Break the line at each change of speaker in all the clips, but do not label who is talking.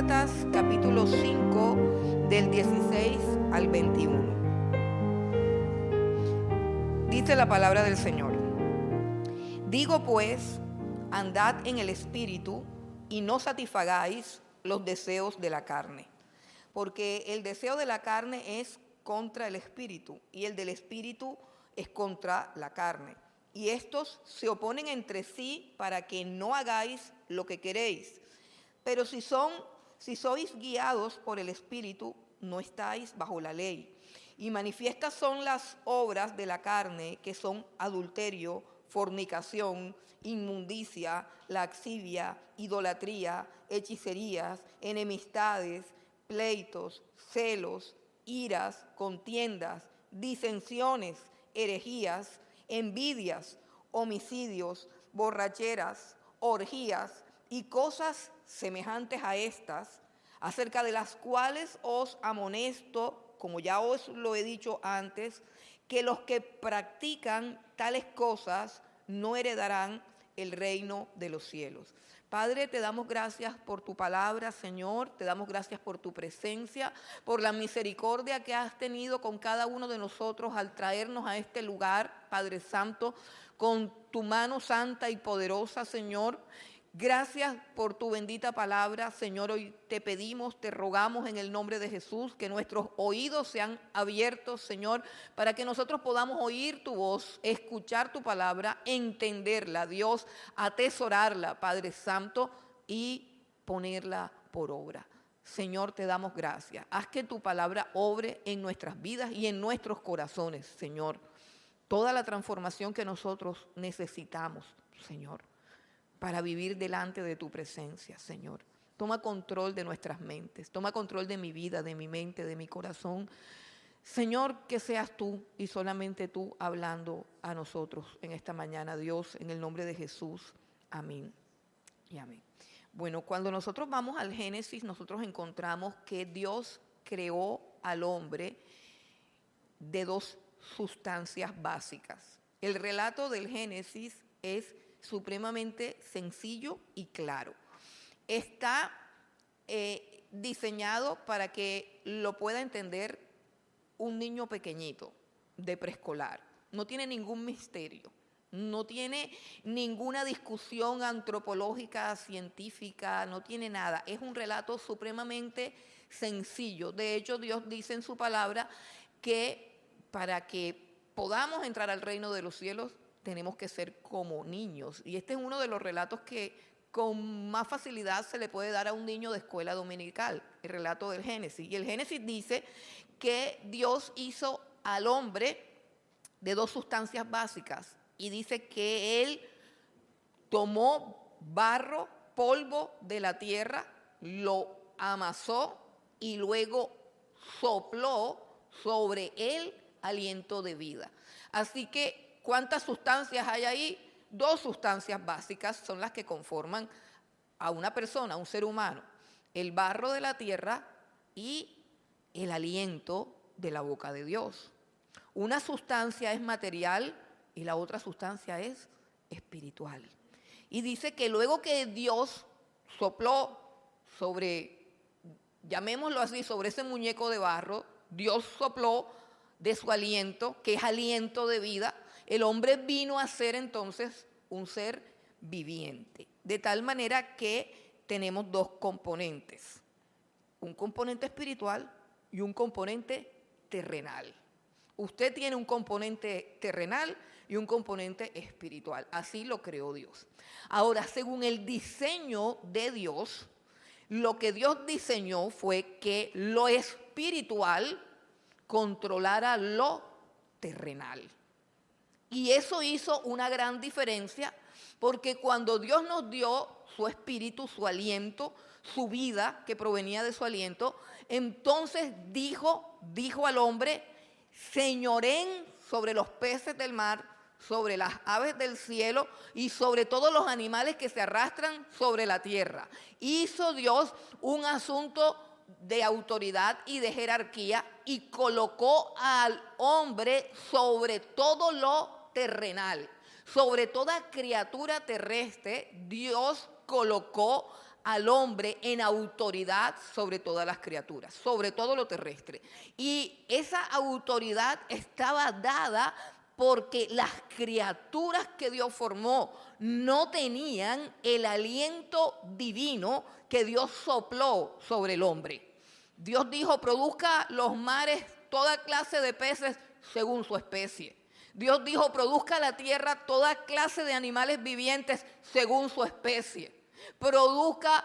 Gálatas capítulo 5 del 16 al 21. Dice la palabra del Señor: Digo pues, andad en el Espíritu y no satisfagáis los deseos de la carne, porque el deseo de la carne es contra el Espíritu y el del Espíritu es contra la carne. Y estos se oponen entre sí para que no hagáis lo que queréis. Pero si sois guiados por el Espíritu, no estáis bajo la ley. Y manifiestas son las obras de la carne, que son adulterio, fornicación, inmundicia, lascivia, idolatría, hechicerías, enemistades, pleitos, celos, iras, contiendas, disensiones, herejías, envidias, homicidios, borracheras, orgías y cosas semejantes a estas, acerca de las cuales os amonesto, como ya os lo he dicho antes, que los que practican tales cosas no heredarán el reino de los cielos. Padre, te damos gracias por tu palabra, Señor. Te damos gracias por tu presencia, por la misericordia que has tenido con cada uno de nosotros al traernos a este lugar, Padre Santo, con tu mano santa y poderosa, Señor. Gracias por tu bendita palabra, Señor. Hoy te pedimos, te rogamos en el nombre de Jesús que nuestros oídos sean abiertos, Señor, para que nosotros podamos oír tu voz, escuchar tu palabra, entenderla, Dios, atesorarla, Padre Santo, y ponerla por obra. Señor, te damos gracias. Haz que tu palabra obre en nuestras vidas y en nuestros corazones, Señor. Toda la transformación que nosotros necesitamos, Señor, para vivir delante de tu presencia, Señor. Toma control de nuestras mentes, toma control de mi vida, de mi mente, de mi corazón. Señor, que seas tú y solamente tú hablando a nosotros en esta mañana, Dios, en el nombre de Jesús. Amén y amén. Bueno, cuando nosotros vamos al Génesis, nosotros encontramos que Dios creó al hombre de dos sustancias básicas. El relato del Génesis es supremamente sencillo y claro. Está diseñado para que lo pueda entender un niño pequeñito de preescolar. No tiene ningún misterio, no tiene ninguna discusión antropológica, científica, no tiene nada. Es un relato supremamente sencillo. De hecho, Dios dice en su palabra que para que podamos entrar al reino de los cielos tenemos que ser como niños. Y este es uno de los relatos que con más facilidad se le puede dar a un niño de escuela dominical, el relato del Génesis. Y el Génesis dice que Dios hizo al hombre de dos sustancias básicas. Y dice que Él tomó barro, polvo de la tierra, lo amasó y luego sopló sobre él aliento de vida. Así que, ¿cuántas sustancias hay ahí? Dos sustancias básicas son las que conforman a una persona, a un ser humano. El barro de la tierra y el aliento de la boca de Dios. Una sustancia es material y la otra sustancia es espiritual. Y dice que luego que Dios sopló sobre, llamémoslo así, sobre ese muñeco de barro, Dios sopló de su aliento, que es aliento de vida. El hombre vino a ser entonces un ser viviente, de tal manera que tenemos dos componentes, un componente espiritual y un componente terrenal. Usted tiene un componente terrenal y un componente espiritual, así lo creó Dios. Ahora, según el diseño de Dios, lo que Dios diseñó fue que lo espiritual controlara lo terrenal. Y eso hizo una gran diferencia, porque cuando Dios nos dio su espíritu, su aliento, su vida que provenía de su aliento, entonces dijo al hombre: señoreen sobre los peces del mar, sobre las aves del cielo y sobre todos los animales que se arrastran sobre la tierra. Hizo Dios un asunto de autoridad y de jerarquía y colocó al hombre sobre todo lo terrenal, sobre toda criatura terrestre. Dios colocó al hombre en autoridad sobre todas las criaturas, sobre todo lo terrestre. Y esa autoridad estaba dada porque las criaturas que Dios formó no tenían el aliento divino que Dios sopló sobre el hombre. Dios dijo, produzca los mares toda clase de peces según su especie. Dios dijo, produzca la tierra toda clase de animales vivientes según su especie. Produzca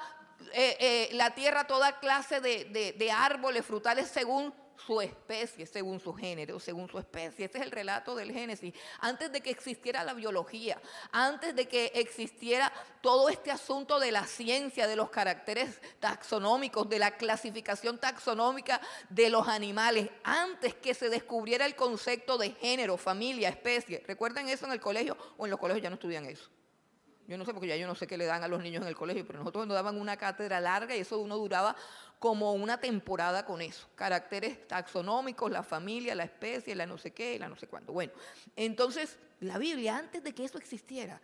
la tierra toda clase de árboles frutales según su especie, según su género, según su especie. Este es el relato del Génesis. Antes de que existiera la biología, antes de que existiera todo este asunto de la ciencia, de los caracteres taxonómicos, de la clasificación taxonómica de los animales, antes que se descubriera el concepto de género, familia, especie. ¿Recuerdan eso en el colegio? O en los colegios ya no estudian eso. Yo no sé, porque ya yo no sé qué le dan a los niños en el colegio, pero nosotros nos daban una cátedra larga y eso uno duraba como una temporada con eso. Caracteres taxonómicos, la familia, la especie, la no sé qué, la no sé cuándo. Bueno, entonces la Biblia, antes de que eso existiera,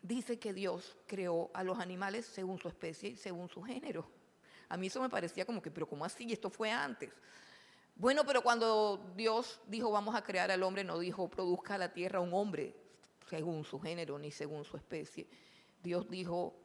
dice que Dios creó a los animales según su especie y según su género. A mí eso me parecía como que, pero ¿cómo así? Esto fue antes. Bueno, pero cuando Dios dijo vamos a crear al hombre, no dijo produzca la tierra un hombre según su género ni según su especie. Dios dijo,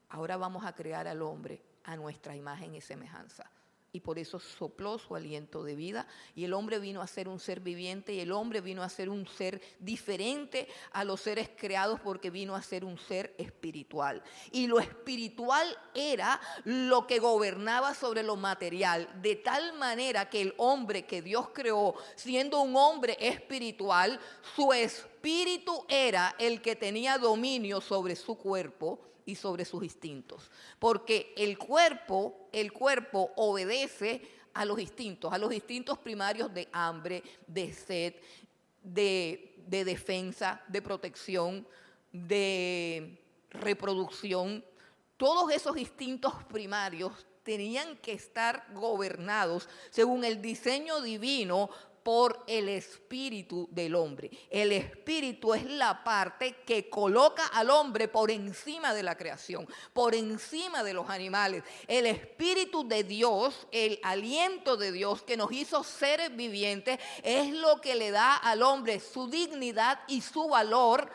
ahora vamos a crear al hombre a nuestra imagen y semejanza. Y por eso sopló su aliento de vida y el hombre vino a ser un ser viviente y el hombre vino a ser un ser diferente a los seres creados porque vino a ser un ser espiritual. Y lo espiritual era lo que gobernaba sobre lo material, de tal manera que el hombre que Dios creó, siendo un hombre espiritual, su espíritu era el que tenía dominio sobre su cuerpo y sobre sus instintos, porque el cuerpo obedece a los instintos primarios de hambre, de sed, de defensa, de protección, de reproducción. Todos esos instintos primarios tenían que estar gobernados según el diseño divino por el espíritu del hombre. El espíritu es la parte que coloca al hombre por encima de la creación, por encima de los animales. El espíritu de Dios, el aliento de Dios que nos hizo seres vivientes, es lo que le da al hombre su dignidad y su valor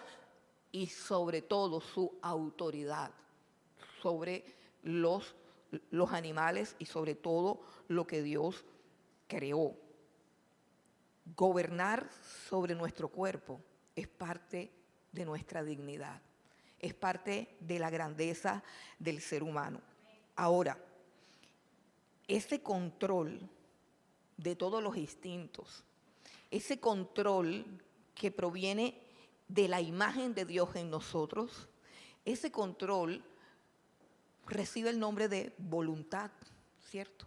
y sobre todo su autoridad sobre los animales y sobre todo lo que Dios creó. Gobernar sobre nuestro cuerpo es parte de nuestra dignidad, es parte de la grandeza del ser humano. Ahora, ese control de todos los instintos, ese control que proviene de la imagen de Dios en nosotros, ese control recibe el nombre de voluntad, ¿cierto?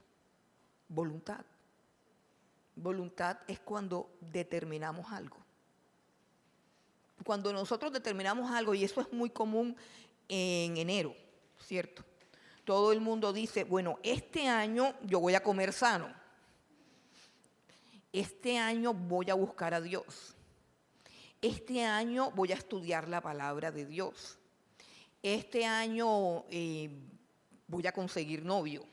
Voluntad. Voluntad es cuando determinamos algo. Cuando nosotros determinamos algo, y eso es muy común en enero, ¿cierto? Todo el mundo dice, bueno, este año yo voy a comer sano. Este año voy a buscar a Dios. Este año voy a estudiar la palabra de Dios. Este año voy a conseguir novio.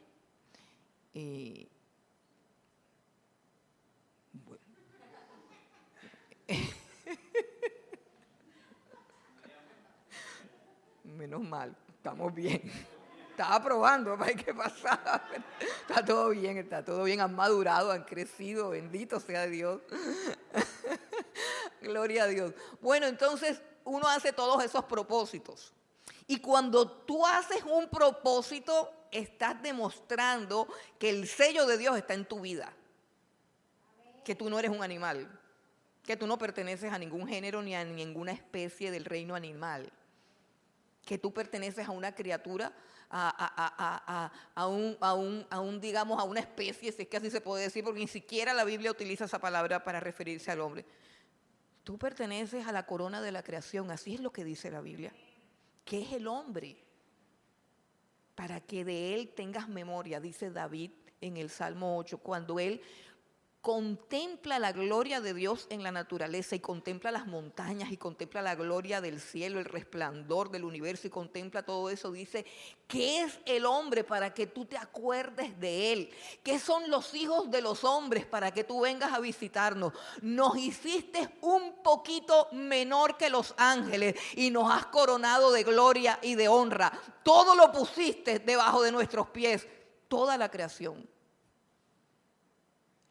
Menos mal, estamos bien. Estaba probando para ver qué pasaba. Está todo bien, han madurado, han crecido, bendito sea Dios. Gloria a Dios. Bueno, entonces uno hace todos esos propósitos. Y cuando tú haces un propósito, estás demostrando que el sello de Dios está en tu vida. Que tú no eres un animal, que tú no perteneces a ningún género ni a ninguna especie del reino animal. Que tú perteneces a una criatura, a una especie, si es que así se puede decir, porque ni siquiera la Biblia utiliza esa palabra para referirse al hombre. Tú perteneces a la corona de la creación, así es lo que dice la Biblia. ¿Qué es el hombre? Para que de él tengas memoria, dice David en el Salmo 8, cuando él contempla la gloria de Dios en la naturaleza y contempla las montañas y contempla la gloria del cielo, el resplandor del universo y contempla todo eso, dice, ¿qué es el hombre para que tú te acuerdes de él? ¿Qué son los hijos de los hombres para que tú vengas a visitarnos? Nos hiciste un poquito menor que los ángeles y nos has coronado de gloria y de honra. Todo lo pusiste debajo de nuestros pies, toda la creación.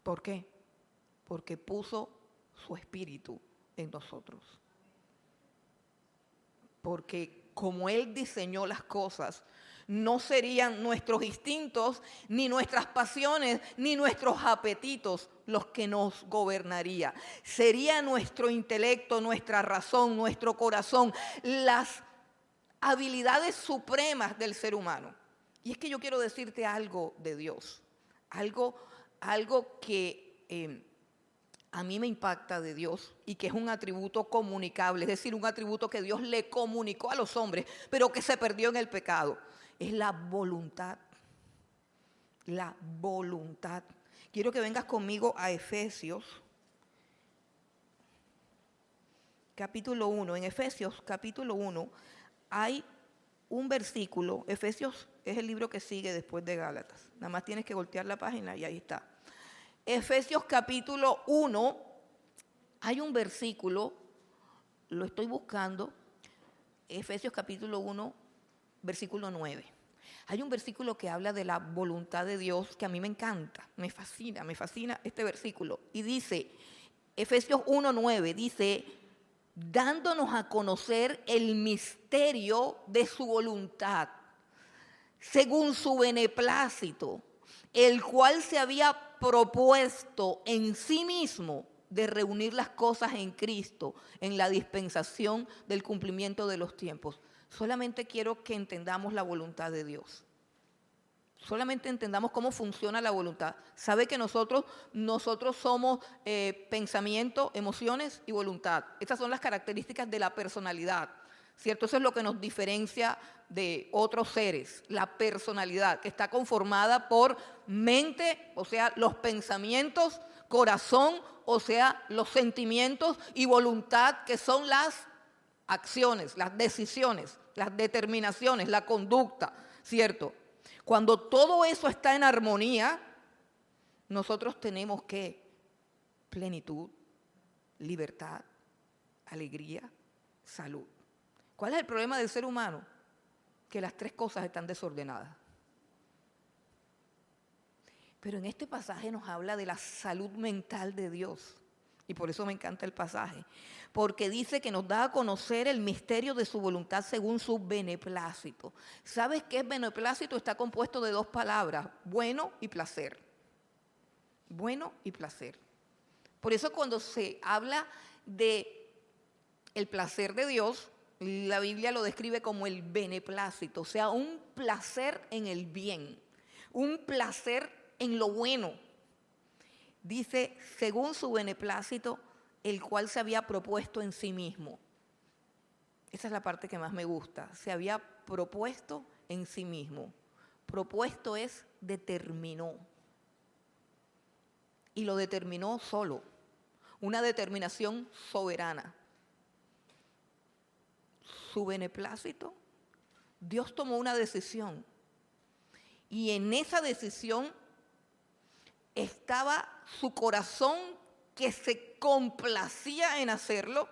¿Por qué? Porque puso su espíritu en nosotros. Porque como Él diseñó las cosas, no serían nuestros instintos, ni nuestras pasiones, ni nuestros apetitos los que nos gobernaría. Sería nuestro intelecto, nuestra razón, nuestro corazón, las habilidades supremas del ser humano. Y es que yo quiero decirte algo de Dios, algo que a mí me impacta de Dios y que es un atributo comunicable, es decir, un atributo que Dios le comunicó a los hombres, pero que se perdió en el pecado. Es la voluntad. La voluntad. Quiero que vengas conmigo a Efesios, capítulo 1. En Efesios, capítulo 1, hay un versículo. Efesios es el libro que sigue después de Gálatas. Nada más tienes que voltear la página y ahí está. Efesios capítulo 1, hay un versículo, lo estoy buscando, Efesios capítulo 1, versículo 9. Hay un versículo que habla de la voluntad de Dios que a mí me encanta, me fascina este versículo. Y dice, Efesios 1, 9, dice, dándonos a conocer el misterio de su voluntad, según su beneplácito, el cual se había propuesto en sí mismo de reunir las cosas en Cristo, en la dispensación del cumplimiento de los tiempos. Solamente quiero que entendamos la voluntad de Dios. Solamente entendamos cómo funciona la voluntad. Sabe que nosotros somos pensamiento, emociones y voluntad. Estas son las características de la personalidad, ¿cierto? Eso es lo que nos diferencia de otros seres, la personalidad, que está conformada por mente, o sea, los pensamientos, corazón, o sea, los sentimientos, y voluntad, que son las acciones, las decisiones, las determinaciones, la conducta, ¿cierto? Cuando todo eso está en armonía, nosotros tenemos ¿qué? Plenitud, libertad, alegría, salud. ¿Cuál es el problema del ser humano? Que las tres cosas están desordenadas. Pero en este pasaje nos habla de la salud mental de Dios. Y por eso me encanta el pasaje. Porque dice que nos da a conocer el misterio de su voluntad según su beneplácito. ¿Sabes qué es beneplácito? Está compuesto de dos palabras, bueno y placer. Bueno y placer. Por eso cuando se habla de el placer de Dios, la Biblia lo describe como el beneplácito, o sea, un placer en el bien, un placer en lo bueno. Dice, según su beneplácito, el cual se había propuesto en sí mismo. Esa es la parte que más me gusta. Se había propuesto en sí mismo. Propuesto es determinó. Y lo determinó solo. Una determinación soberana. Su beneplácito, Dios tomó una decisión. Y en esa decisión estaba su corazón que se complacía en hacerlo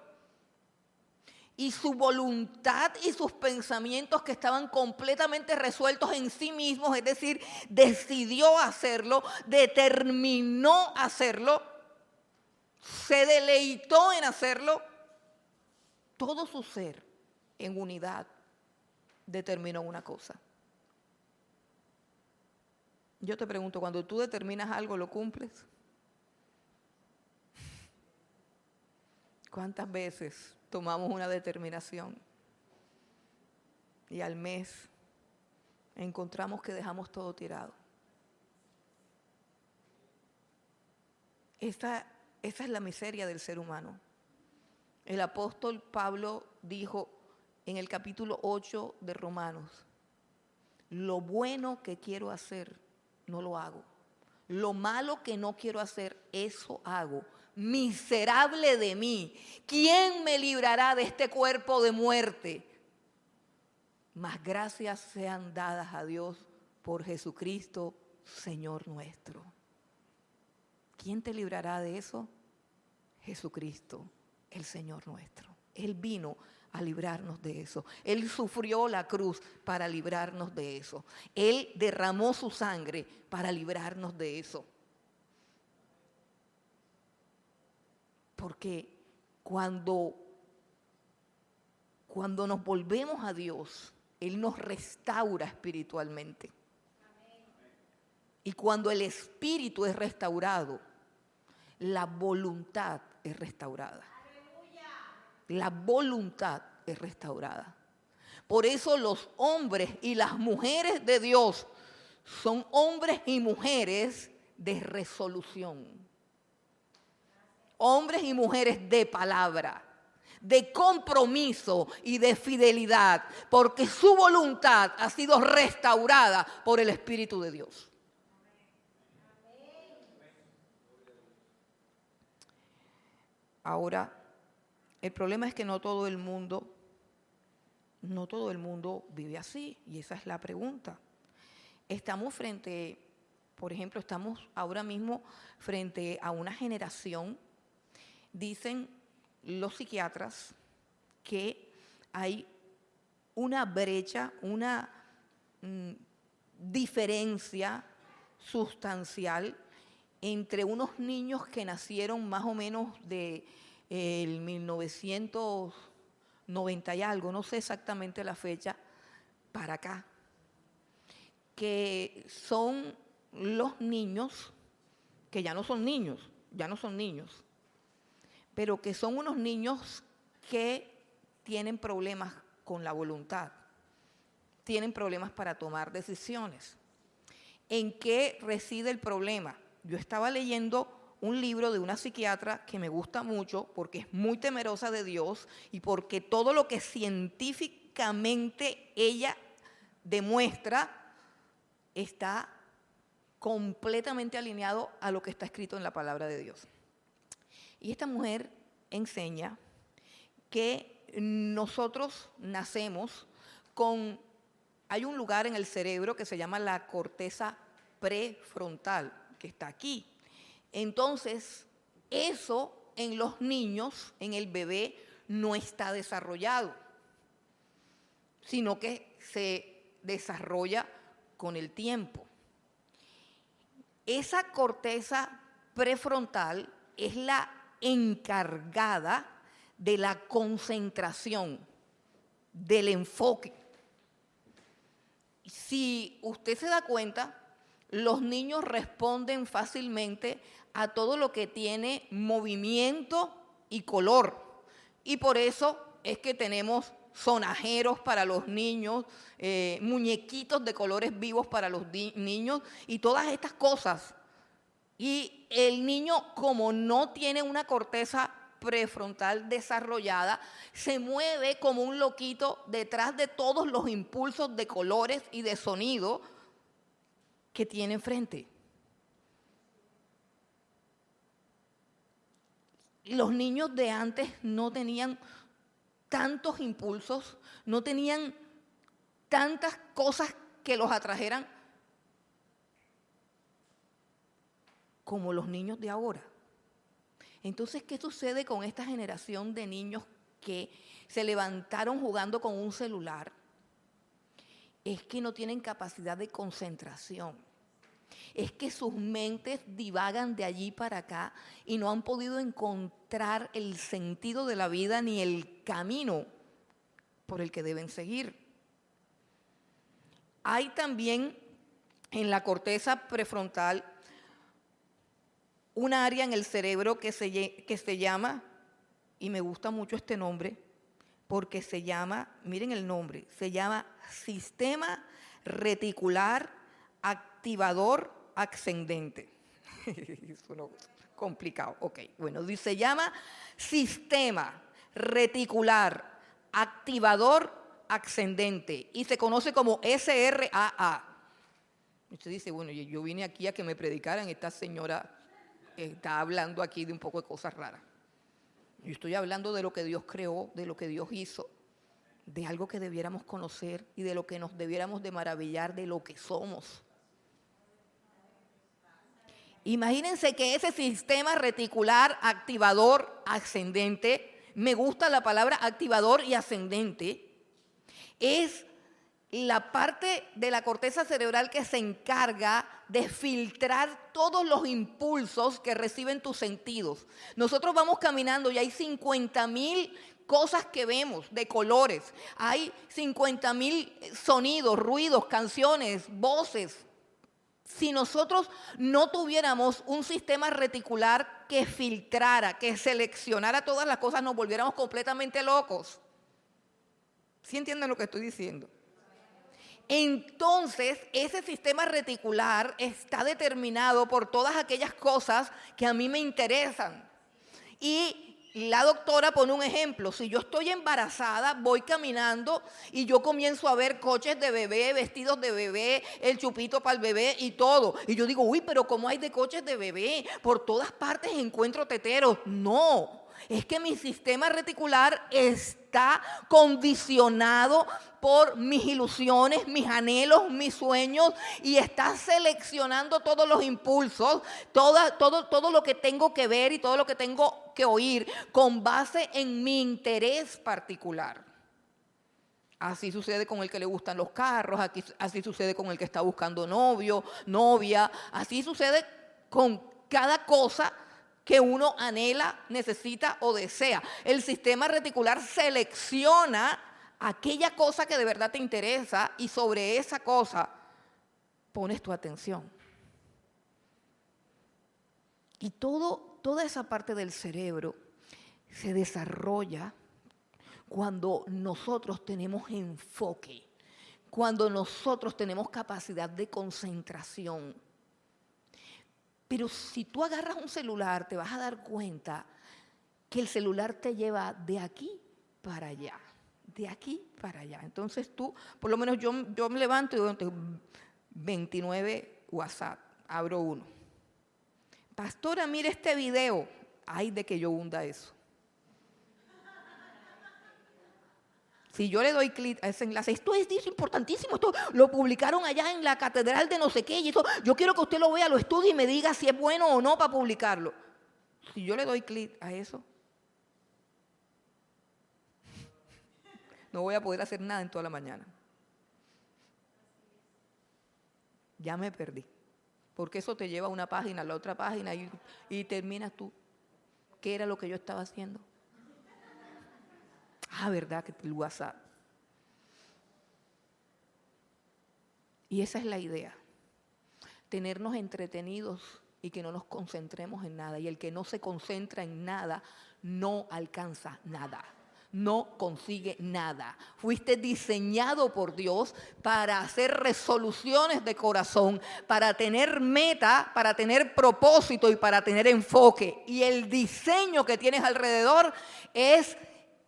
y su voluntad y sus pensamientos que estaban completamente resueltos en sí mismos, es decir, decidió hacerlo, determinó hacerlo, se deleitó en hacerlo, todo su ser en unidad determinó una cosa. Yo te pregunto, cuando tú determinas algo, ¿lo cumples? ¿Cuántas veces tomamos una determinación y al mes encontramos que dejamos todo tirado? Esa es la miseria del ser humano. El apóstol Pablo dijo en el capítulo 8 de Romanos, lo bueno que quiero hacer, no lo hago. Lo malo que no quiero hacer, eso hago. Miserable de mí, ¿quién me librará de este cuerpo de muerte? Mas gracias sean dadas a Dios por Jesucristo, Señor nuestro. ¿Quién te librará de eso? Jesucristo, el Señor nuestro. Él vino a librarnos de eso. Él sufrió la cruz para librarnos de eso. Él derramó su sangre para librarnos de eso. Porque cuando nos volvemos a Dios, Él nos restaura espiritualmente. Y cuando el espíritu es restaurado, la voluntad es restaurada. La voluntad es restaurada. Por eso los hombres y las mujeres de Dios son hombres y mujeres de resolución. Hombres y mujeres de palabra, de compromiso y de fidelidad, porque su voluntad ha sido restaurada por el Espíritu de Dios. Ahora, el problema es que no todo el mundo vive así, y esa es la pregunta. Por ejemplo, estamos ahora mismo frente a una generación, dicen los psiquiatras, que hay una brecha, una diferencia sustancial entre unos niños que nacieron más o menos de el 1990 y algo, no sé exactamente la fecha, para acá, que son los niños, que ya no son niños, pero que son unos niños que tienen problemas con la voluntad, tienen problemas para tomar decisiones. ¿En qué reside el problema? Yo estaba leyendo un libro de una psiquiatra que me gusta mucho porque es muy temerosa de Dios y porque todo lo que científicamente ella demuestra está completamente alineado a lo que está escrito en la palabra de Dios. Y esta mujer enseña que nosotros nacemos hay un lugar en el cerebro que se llama la corteza prefrontal, que está aquí. Entonces, eso en los niños, en el bebé, no está desarrollado, sino que se desarrolla con el tiempo. Esa corteza prefrontal es la encargada de la concentración, del enfoque. Si usted se da cuenta, los niños responden fácilmente a todo lo que tiene movimiento y color. Y por eso es que tenemos sonajeros para los niños, muñequitos de colores vivos para los niños y todas estas cosas. Y el niño, como no tiene una corteza prefrontal desarrollada, se mueve como un loquito detrás de todos los impulsos de colores y de sonido que tiene enfrente. Los niños de antes no tenían tantos impulsos, no tenían tantas cosas que los atrajeran como los niños de ahora. Entonces, ¿qué sucede con esta generación de niños que se levantaron jugando con un celular? Es que no tienen capacidad de concentración. Es que sus mentes divagan de allí para acá y no han podido encontrar el sentido de la vida ni el camino por el que deben seguir. Hay también en la corteza prefrontal un área en el cerebro que se llama, y me gusta mucho este nombre, porque se llama, miren el nombre, se llama Sistema Reticular Activador Ascendente. Eso no es complicado. Ok, bueno, se llama Sistema Reticular Activador Ascendente y se conoce como SRAA. Usted dice, bueno, yo vine aquí a que me predicaran, esta señora está hablando aquí de un poco de cosas raras. Yo estoy hablando de lo que Dios creó, de lo que Dios hizo, de algo que debiéramos conocer y de lo que nos debiéramos de maravillar de lo que somos. Imagínense que ese sistema reticular activador ascendente, me gusta la palabra activador y ascendente, es la parte de la corteza cerebral que se encarga de filtrar todos los impulsos que reciben tus sentidos. Nosotros vamos caminando y hay 50,000 cosas que vemos de colores, hay 50,000 sonidos, ruidos, canciones, voces. Si nosotros no tuviéramos un sistema reticular que filtrara, que seleccionara todas las cosas, nos volviéramos completamente locos. ¿Sí entienden lo que estoy diciendo? Entonces, ese sistema reticular está determinado por todas aquellas cosas que a mí me interesan. Y la doctora pone un ejemplo. Si yo estoy embarazada, voy caminando y yo comienzo a ver coches de bebé, vestidos de bebé, el chupito para el bebé y todo. Y yo digo, uy, pero ¿cómo hay de coches de bebé? Por todas partes encuentro teteros. No, es que mi sistema reticular está condicionado por mis ilusiones, mis anhelos, mis sueños, y está seleccionando todos los impulsos, todo lo que tengo que ver y todo lo que tengo que oír con base en mi interés particular. Así sucede con el que le gustan los carros, así sucede con el que está buscando novio, novia, así sucede con cada cosa que uno anhela, necesita o desea. El sistema reticular selecciona aquella cosa que de verdad te interesa y sobre esa cosa pones tu atención. Y toda esa parte del cerebro se desarrolla cuando nosotros tenemos enfoque, cuando nosotros tenemos capacidad de concentración. Pero si tú agarras un celular, te vas a dar cuenta que el celular te lleva de aquí para allá, de aquí para allá. Entonces tú, por lo menos yo me levanto y digo, 29 WhatsApp, abro uno. Pastora, mire este video. Ay, de que yo hunda eso. Si yo le doy clic a ese enlace, esto es importantísimo, esto lo publicaron allá en la catedral de no sé qué, y eso, yo quiero que usted lo vea, lo estudie y me diga si es bueno o no para publicarlo. Si yo le doy clic a eso, no voy a poder hacer nada en toda la mañana. Ya me perdí, porque eso te lleva a una página, a la otra página, y terminas tú. ¿Qué era lo que yo estaba haciendo? Ah, ¿verdad? Que el WhatsApp. Y esa es la idea. Tenernos entretenidos y que no nos concentremos en nada. Y el que no se concentra en nada, no alcanza nada. No consigue nada. Fuiste diseñado por Dios para hacer resoluciones de corazón, para tener meta, para tener propósito y para tener enfoque. Y el diseño que tienes alrededor es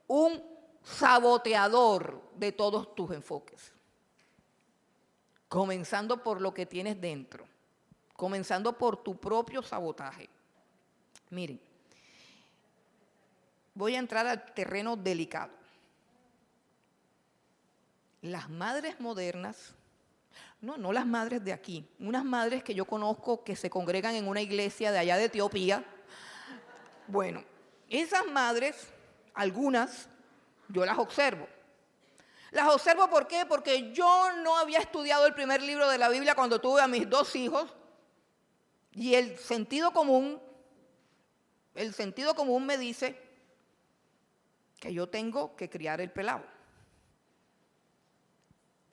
un saboteador de todos tus enfoques. Comenzando por lo que tienes dentro. Comenzando por tu propio sabotaje. Miren, voy a entrar al terreno delicado. Las madres modernas, no las madres de aquí, unas madres que yo conozco que se congregan en una iglesia de allá de Etiopía. Bueno, esas madres, algunas, yo las observo. Las observo ¿por qué? Porque yo no había estudiado el primer libro de la Biblia cuando tuve a mis 2 hijos, y el sentido común me dice que yo tengo que criar el pelado,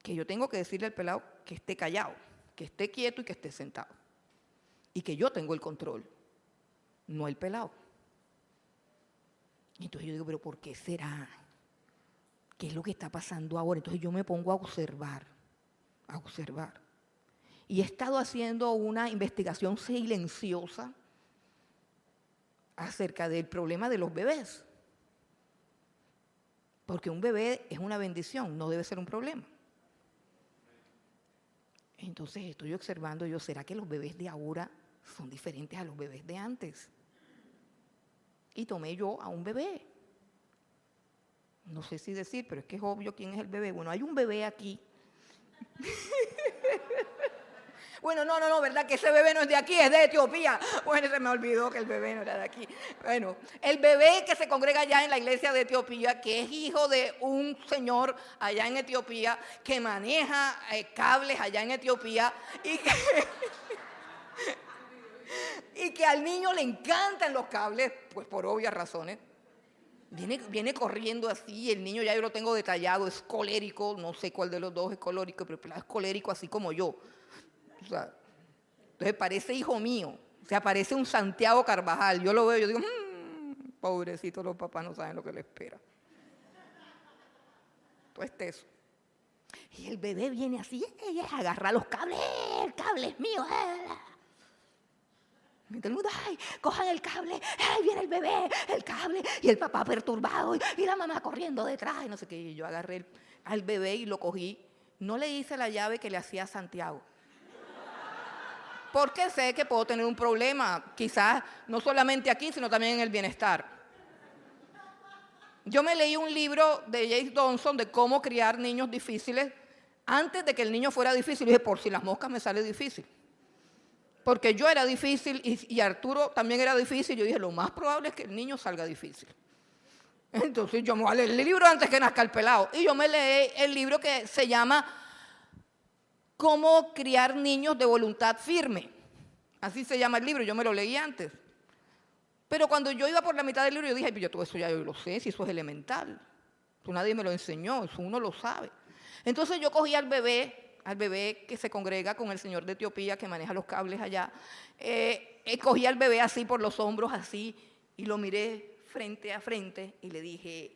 que yo tengo que decirle al pelado que esté callado, que esté quieto y que esté sentado, y que yo tengo el control, no el pelado. Y entonces yo digo, ¿pero por qué será? ¿Qué es lo que está pasando ahora? Entonces yo me pongo a observar. Y he estado haciendo una investigación silenciosa acerca del problema de los bebés. Porque un bebé es una bendición, no debe ser un problema. Entonces estoy observando yo, ¿será que los bebés de ahora son diferentes a los bebés de antes? Y tomé yo a un bebé. No sé si decir, pero es que es obvio quién es el bebé. Bueno, hay un bebé aquí. Bueno, no, ¿verdad? Que ese bebé no es de aquí, es de Etiopía. Bueno, se me olvidó que el bebé no era de aquí. Bueno, el bebé que se congrega allá en la iglesia de Etiopía, que es hijo de un señor allá en Etiopía, que maneja cables allá en Etiopía y que al niño le encantan los cables, pues por obvias razones. Viene corriendo así, el niño ya yo lo tengo detallado, es colérico, no sé cuál de los dos es colérico, pero es colérico así como yo. O sea, entonces parece hijo mío, o sea, parece un Santiago Carvajal. Yo lo veo, yo digo, pobrecito, los papás no saben lo que le espera. Entonces eso. Y el bebé viene así, agarra los cables, el cable es mío. Y todo el mundo, ay, cojan el cable, ay, viene el bebé, el cable, y el papá perturbado, y la mamá corriendo detrás, y no sé qué. Y yo agarré al bebé y lo cogí. No le hice la llave que le hacía a Santiago. Porque sé que puedo tener un problema, quizás no solamente aquí, sino también en el bienestar. Yo me leí un libro de James Dobson de cómo criar niños difíciles antes de que el niño fuera difícil. Y dije, por si las moscas me sale difícil. Porque yo era difícil y Arturo también era difícil. Yo dije, lo más probable es que el niño salga difícil. Entonces yo me voy a leer el libro antes que nazca el pelado. Y yo me leí el libro que se llama Cómo criar niños de voluntad firme. Así se llama el libro, yo me lo leí antes. Pero cuando yo iba por la mitad del libro, yo dije, yo todo eso ya yo lo sé, si eso es elemental. Eso nadie me lo enseñó, eso uno lo sabe. Entonces yo cogí al bebé que se congrega con el señor de Etiopía, que maneja los cables allá. Cogí al bebé así por los hombros, así, y lo miré frente a frente y le dije,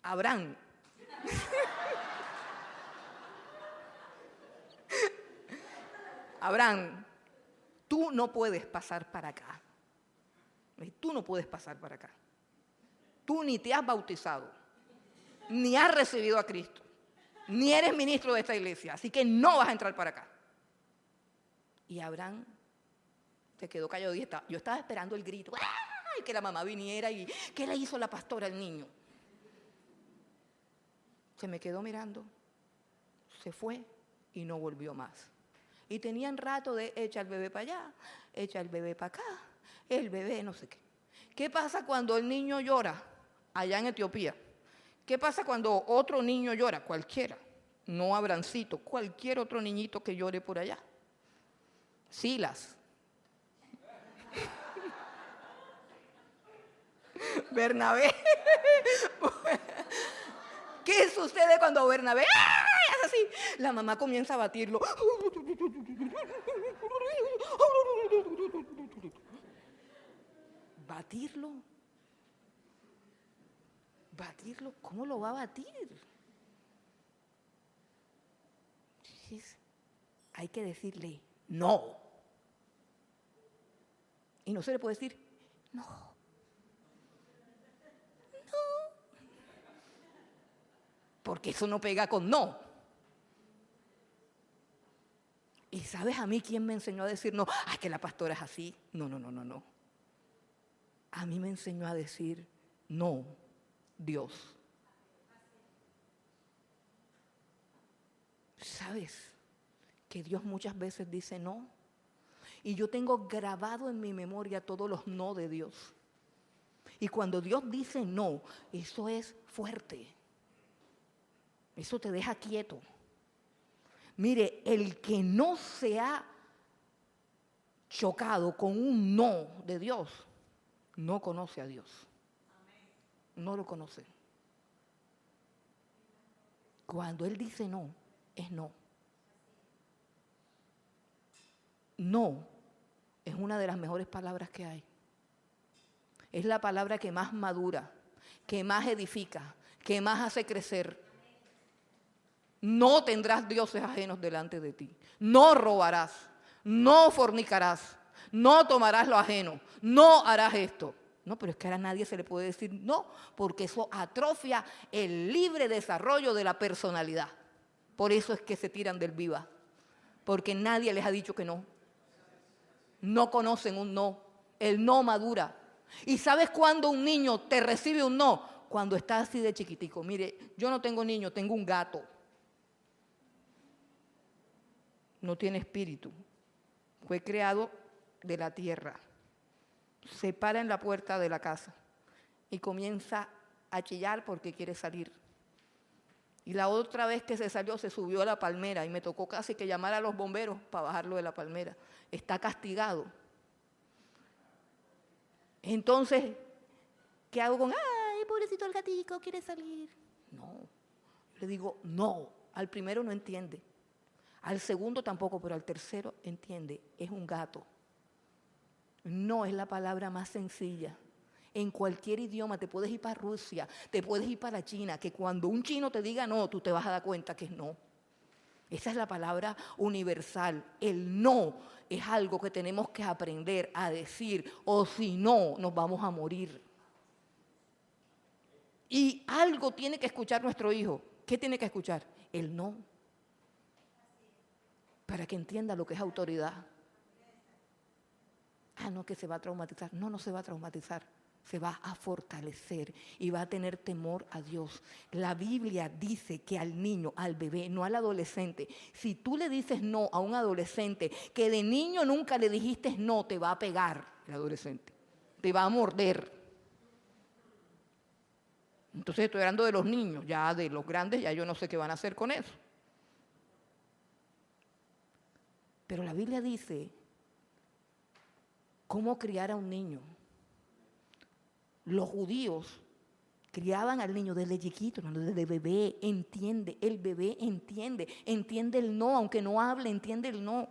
Abraham. Abraham, tú no puedes pasar para acá. Tú no puedes pasar para acá. Tú ni te has bautizado, ni has recibido a Cristo, ni eres ministro de esta iglesia, así que no vas a entrar para acá. Y Abraham se quedó callado y yo estaba esperando el grito, ¡ay! Que la mamá viniera y ¿qué le hizo la pastora al niño? Se me quedó mirando, se fue y no volvió más. Y tenían rato de echa el bebé para allá, echa el bebé para acá, el bebé no sé qué. ¿Qué pasa cuando el niño llora allá en Etiopía? ¿Qué pasa cuando otro niño llora? Cualquiera, no Abrancito, cualquier otro niñito que llore por allá. Silas. Bernabé. ¿Qué sucede cuando Bernabé es así? La mamá comienza a batirlo. ¿Batirlo? ¿Cómo lo va a batir? Hay que decirle no. Y no se le puede decir no. Porque eso no pega con no. ¿Y sabes a mí quién me enseñó a decir no? Ay, que la pastora es así. No. A mí me enseñó a decir no, Dios. ¿Sabes que Dios muchas veces dice no? Y yo tengo grabado en mi memoria todos los no de Dios. Y cuando Dios dice no, eso es fuerte. Eso te deja quieto. Mire, el que no se ha chocado con un no de Dios, no conoce a Dios. No lo conoce. Cuando Él dice no, es no. No es una de las mejores palabras que hay. Es la palabra que más madura, que más edifica, que más hace crecer. No tendrás dioses ajenos delante de ti. No robarás, no fornicarás, no tomarás lo ajeno, no harás esto. No, pero es que a nadie se le puede decir no, porque eso atrofia el libre desarrollo de la personalidad. Por eso es que se tiran del viva, porque nadie les ha dicho que no. No conocen un no. El no madura. ¿Y sabes cuándo un niño te recibe un no? Cuando está así de chiquitico. Mire, yo no tengo niño, tengo un gato. No tiene espíritu. Fue creado de la tierra. Se para en la puerta de la casa y comienza a chillar porque quiere salir. Y la otra vez que se salió, se subió a la palmera y me tocó casi que llamar a los bomberos para bajarlo de la palmera. Está castigado. Entonces, ¿qué hago con, ay, pobrecito el gatico, quiere salir? No, le digo, no. Al primero no entiende, al segundo tampoco, pero al tercero entiende, es un gato. No es la palabra más sencilla. En cualquier idioma, te puedes ir para Rusia, te puedes ir para China, que cuando un chino te diga no, tú te vas a dar cuenta que es no. Esa es la palabra universal. El no es algo que tenemos que aprender a decir, o si no, nos vamos a morir. Y algo tiene que escuchar nuestro hijo. ¿Qué tiene que escuchar? El no. Para que entienda lo que es autoridad. Ah, no, que se va a traumatizar. No, no se va a traumatizar. Se va a fortalecer y va a tener temor a Dios. La Biblia dice que al niño, al bebé, no al adolescente, si tú le dices no a un adolescente que de niño nunca le dijiste no, te va a pegar el adolescente, te va a morder. Entonces estoy hablando de los niños, ya de los grandes, ya yo no sé qué van a hacer con eso. Pero la Biblia dice cómo criar a un niño. Los judíos criaban al niño desde chiquito, desde bebé, entiende, el bebé entiende el no, aunque no hable, entiende el no.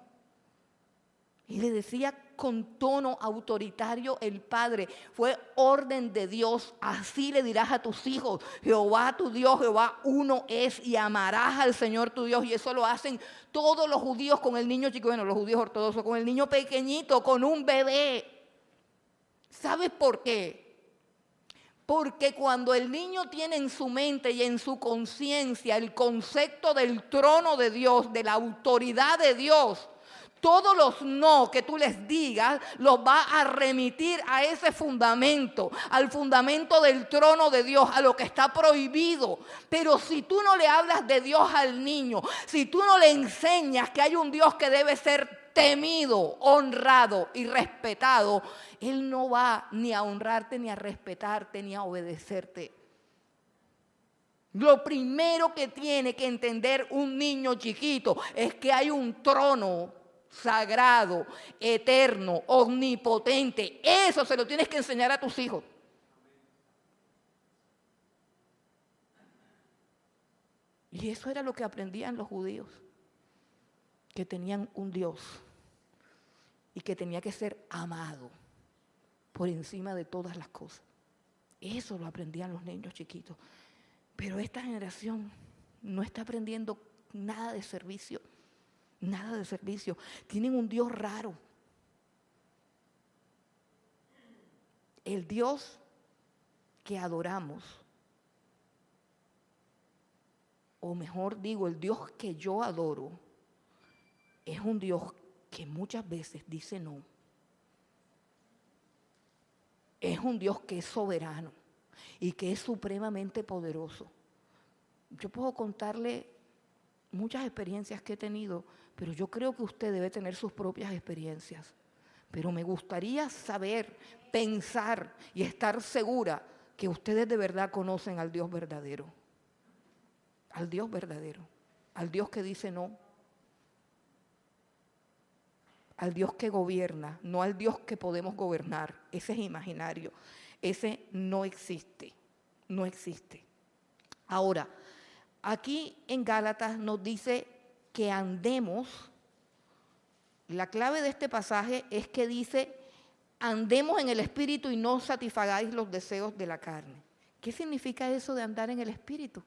Y le decía con tono autoritario el padre, fue orden de Dios, así le dirás a tus hijos, Jehová tu Dios, Jehová uno es, y amarás al Señor tu Dios. Y eso lo hacen todos los judíos con el niño chico, bueno, los judíos ortodoxos con el niño pequeñito, con un bebé. ¿Sabes por qué? Porque cuando el niño tiene en su mente y en su conciencia el concepto del trono de Dios, de la autoridad de Dios, todos los no que tú les digas los va a remitir a ese fundamento, al fundamento del trono de Dios, a lo que está prohibido. Pero si tú no le hablas de Dios al niño, si tú no le enseñas que hay un Dios que debe ser temido, honrado y respetado, Él no va ni a honrarte, ni a respetarte, ni a obedecerte. Lo primero que tiene que entender un niño chiquito es que hay un trono sagrado, eterno, omnipotente. Eso se lo tienes que enseñar a tus hijos. Y eso era lo que aprendían los judíos, que tenían un Dios y que tenía que ser amado por encima de todas las cosas. Eso lo aprendían los niños chiquitos. Pero esta generación no está aprendiendo nada de servicio. Nada de servicio. Tienen un Dios raro. El Dios que adoramos, o mejor digo, el Dios que yo adoro, es un Dios que muchas veces dice no. Es un Dios que es soberano y que es supremamente poderoso. Yo puedo contarle muchas experiencias que he tenido, pero yo creo que usted debe tener sus propias experiencias. Pero me gustaría saber, pensar y estar segura que ustedes de verdad conocen al Dios verdadero. Al Dios verdadero. Al Dios que dice no. Al Dios que gobierna, no al Dios que podemos gobernar. Ese es imaginario. Ese no existe. No existe. Ahora, aquí en Gálatas nos dice que andemos. La clave de este pasaje es que dice, andemos en el Espíritu y no satisfagáis los deseos de la carne. ¿Qué significa eso de andar en el Espíritu?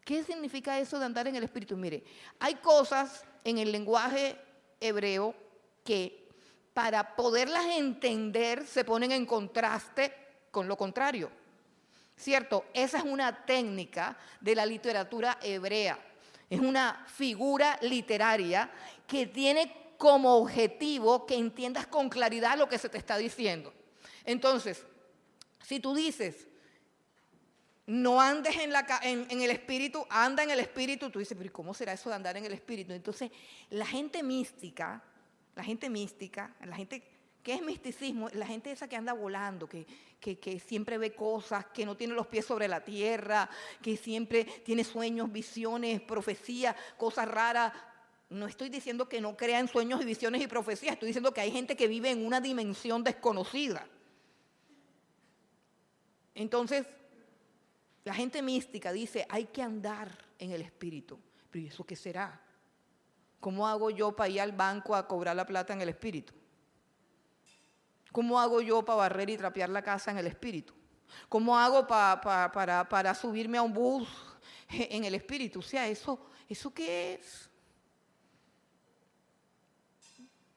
¿Qué significa eso de andar en el Espíritu? Mire, hay cosas en el lenguaje hebreo que para poderlas entender se ponen en contraste con lo contrario. ¿Cierto? Esa es una técnica de la literatura hebrea. Es una figura literaria que tiene como objetivo que entiendas con claridad lo que se te está diciendo. Entonces, si tú dices, no andes en el espíritu, anda en el espíritu, tú dices, pero ¿cómo será eso de andar en el espíritu? Entonces, la gente mística, la gente ¿qué es misticismo? La gente esa que anda volando, que siempre ve cosas, que no tiene los pies sobre la tierra, que siempre tiene sueños, visiones, profecías, cosas raras. No estoy diciendo que no crea en sueños y visiones y profecías, estoy diciendo que hay gente que vive en una dimensión desconocida. Entonces, la gente mística dice, hay que andar en el espíritu. ¿Pero ¿y eso qué será? ¿Cómo hago yo para ir al banco a cobrar la plata en el espíritu? ¿Cómo hago yo para barrer y trapear la casa en el espíritu? ¿Cómo hago para subirme a un bus en el espíritu? O sea, ¿eso qué es?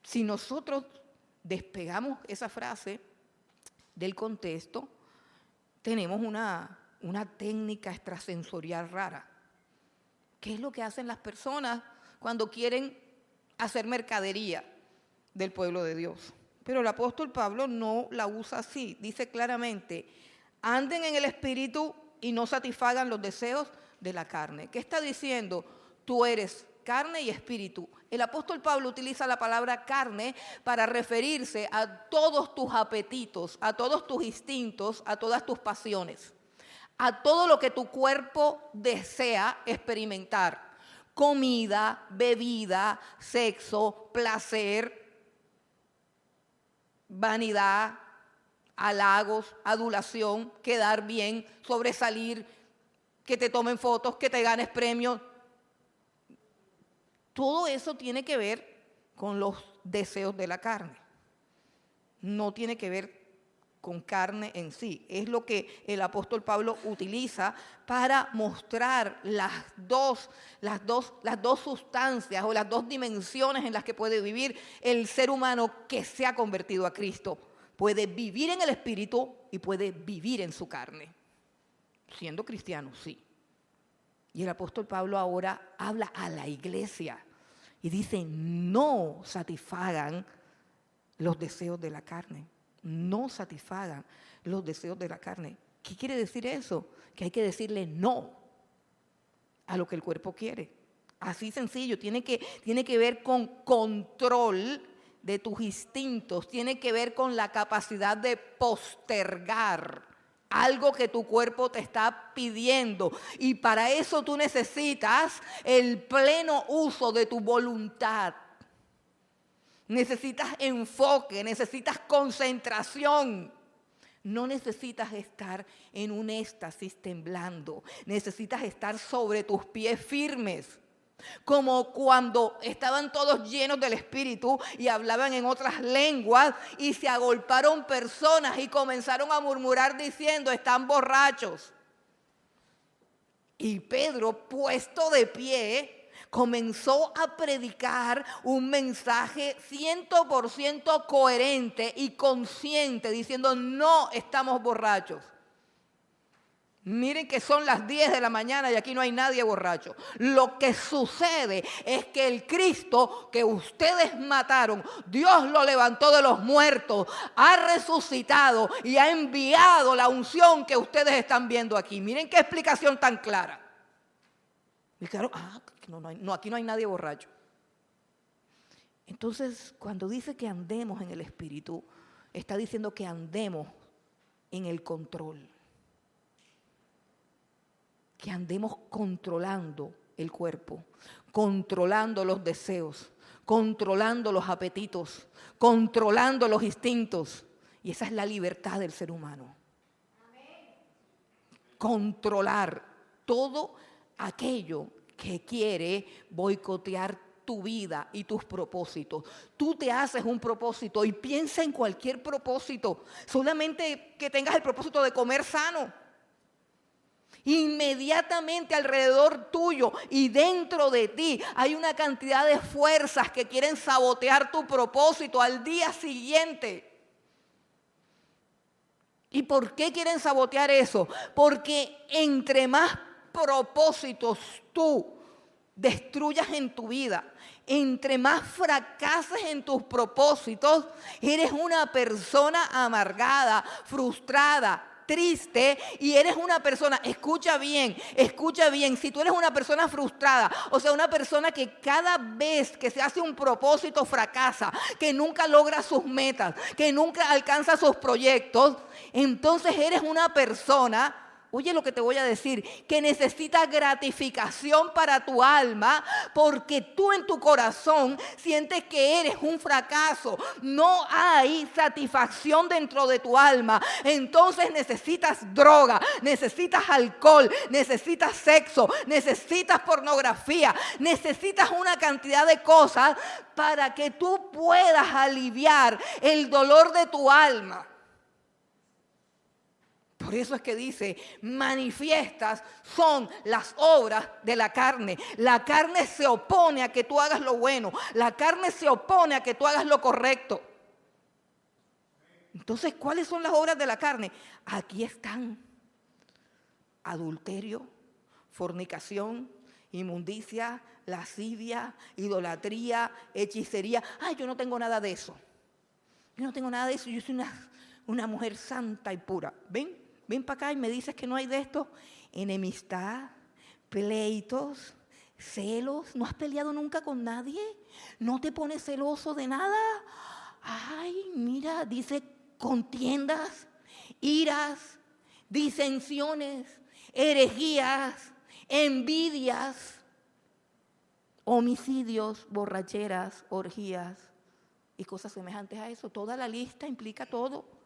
Si nosotros despegamos esa frase del contexto, tenemos una técnica extrasensorial rara. ¿Qué es lo que hacen las personas cuando quieren hacer mercadería del pueblo de Dios? Pero el apóstol Pablo no la usa así. Dice claramente, anden en el espíritu y no satisfagan los deseos de la carne. ¿Qué está diciendo? Tú eres carne y espíritu. El apóstol Pablo utiliza la palabra carne para referirse a todos tus apetitos, a todos tus instintos, a todas tus pasiones, a todo lo que tu cuerpo desea experimentar. Comida, bebida, sexo, placer, vanidad, halagos, adulación, quedar bien, sobresalir, que te tomen fotos, que te ganes premios. Todo eso tiene que ver con los deseos de la carne. No tiene que ver con carne en sí. Es lo que el apóstol Pablo utiliza para mostrar las dos sustancias o las dos dimensiones en las que puede vivir el ser humano que se ha convertido a Cristo. Puede vivir en el espíritu y puede vivir en su carne. Siendo cristiano, sí. Y el apóstol Pablo ahora habla a la iglesia y dice, no satisfagan los deseos de la carne. No satisfagan los deseos de la carne. ¿Qué quiere decir eso? Que hay que decirle no a lo que el cuerpo quiere. Así sencillo, tiene que ver con control de tus instintos, tiene que ver con la capacidad de postergar algo que tu cuerpo te está pidiendo. Y para eso tú necesitas el pleno uso de tu voluntad. Necesitas enfoque, necesitas concentración. No necesitas estar en un éxtasis temblando. Necesitas estar sobre tus pies firmes. Como cuando estaban todos llenos del Espíritu y hablaban en otras lenguas y se agolparon personas y comenzaron a murmurar diciendo, están borrachos. Y Pedro, puesto de pie, comenzó a predicar un mensaje 100% coherente y consciente, diciendo, no estamos borrachos. Miren que son las 10 de la mañana y aquí no hay nadie borracho. Lo que sucede es que el Cristo que ustedes mataron, Dios lo levantó de los muertos, ha resucitado y ha enviado la unción que ustedes están viendo aquí. Miren qué explicación tan clara. Y claro, aquí no hay nadie borracho. Entonces, cuando dice que andemos en el Espíritu, está diciendo que andemos en el control. Que andemos controlando el cuerpo, controlando los deseos, controlando los apetitos, controlando los instintos. Y esa es la libertad del ser humano. Controlar todo aquello que quiere boicotear tu vida y tus propósitos. Tú te haces un propósito y piensa en cualquier propósito, solamente que tengas el propósito de comer sano. Inmediatamente alrededor tuyo y dentro de ti hay una cantidad de fuerzas que quieren sabotear tu propósito al día siguiente. ¿Y por qué quieren sabotear eso? Porque entre más propósitos tú destruyas en tu vida, entre más fracases en tus propósitos, eres una persona amargada, frustrada, triste, y eres una persona, escucha bien, si tú eres una persona frustrada, o sea, una persona que cada vez que se hace un propósito fracasa, que nunca logra sus metas, que nunca alcanza sus proyectos, entonces eres una persona, oye lo que te voy a decir, que necesita gratificación para tu alma, porque tú en tu corazón sientes que eres un fracaso. No hay satisfacción dentro de tu alma. Entonces necesitas droga, necesitas alcohol, necesitas sexo, necesitas pornografía, necesitas una cantidad de cosas para que tú puedas aliviar el dolor de tu alma. Por eso es que dice, manifiestas son las obras de la carne. La carne se opone a que tú hagas lo bueno. La carne se opone a que tú hagas lo correcto. Entonces, ¿cuáles son las obras de la carne? Aquí están: adulterio, fornicación, inmundicia, lascivia, idolatría, hechicería. Ay, yo no tengo nada de eso. Yo no tengo nada de eso. Yo soy una mujer santa y pura. Ven para acá y me dices que no hay de esto. Enemistad, pleitos, celos. ¿No has peleado nunca con nadie? ¿No te pones celoso de nada? Ay, mira, dice contiendas, iras, disensiones, herejías, envidias, homicidios, borracheras, orgías y cosas semejantes a eso. Toda la lista implica todo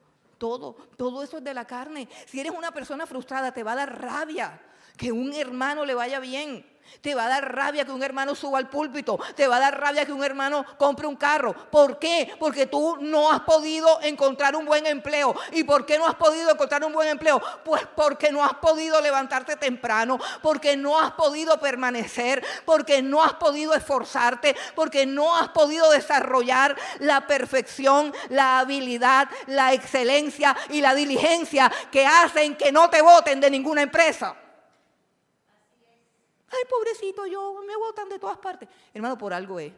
eso es de la carne. Si eres una persona frustrada, te va a dar rabia que un hermano le vaya bien. Te va a dar rabia que un hermano suba al púlpito. Te va a dar rabia que un hermano compre un carro. ¿Por qué? Porque tú no has podido encontrar un buen empleo. ¿Y por qué no has podido encontrar un buen empleo? Pues porque no has podido levantarte temprano, porque no has podido permanecer, porque no has podido esforzarte, porque no has podido desarrollar la perfección, la habilidad, la excelencia y la diligencia que hacen que no te voten de ninguna empresa. Ay, pobrecito, me botan de todas partes. Hermano, por algo es.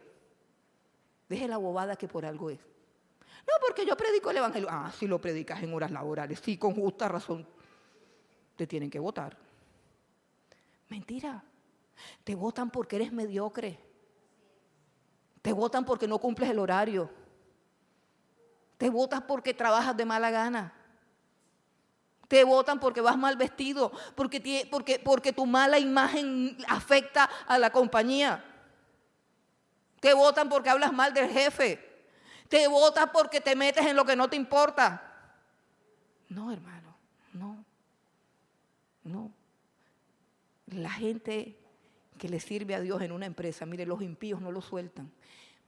Deje la bobada que por algo es. No, porque yo predico el evangelio. Ah, si lo predicas en horas laborales, sí, con justa razón te tienen que votar. Mentira. Te votan porque eres mediocre. Te votan porque no cumples el horario. Te votan porque trabajas de mala gana. Te votan porque vas mal vestido, porque tu mala imagen afecta a la compañía. Te votan porque hablas mal del jefe. Te votan porque te metes en lo que no te importa. No, hermano, no. La gente que le sirve a Dios en una empresa, mire, los impíos no lo sueltan.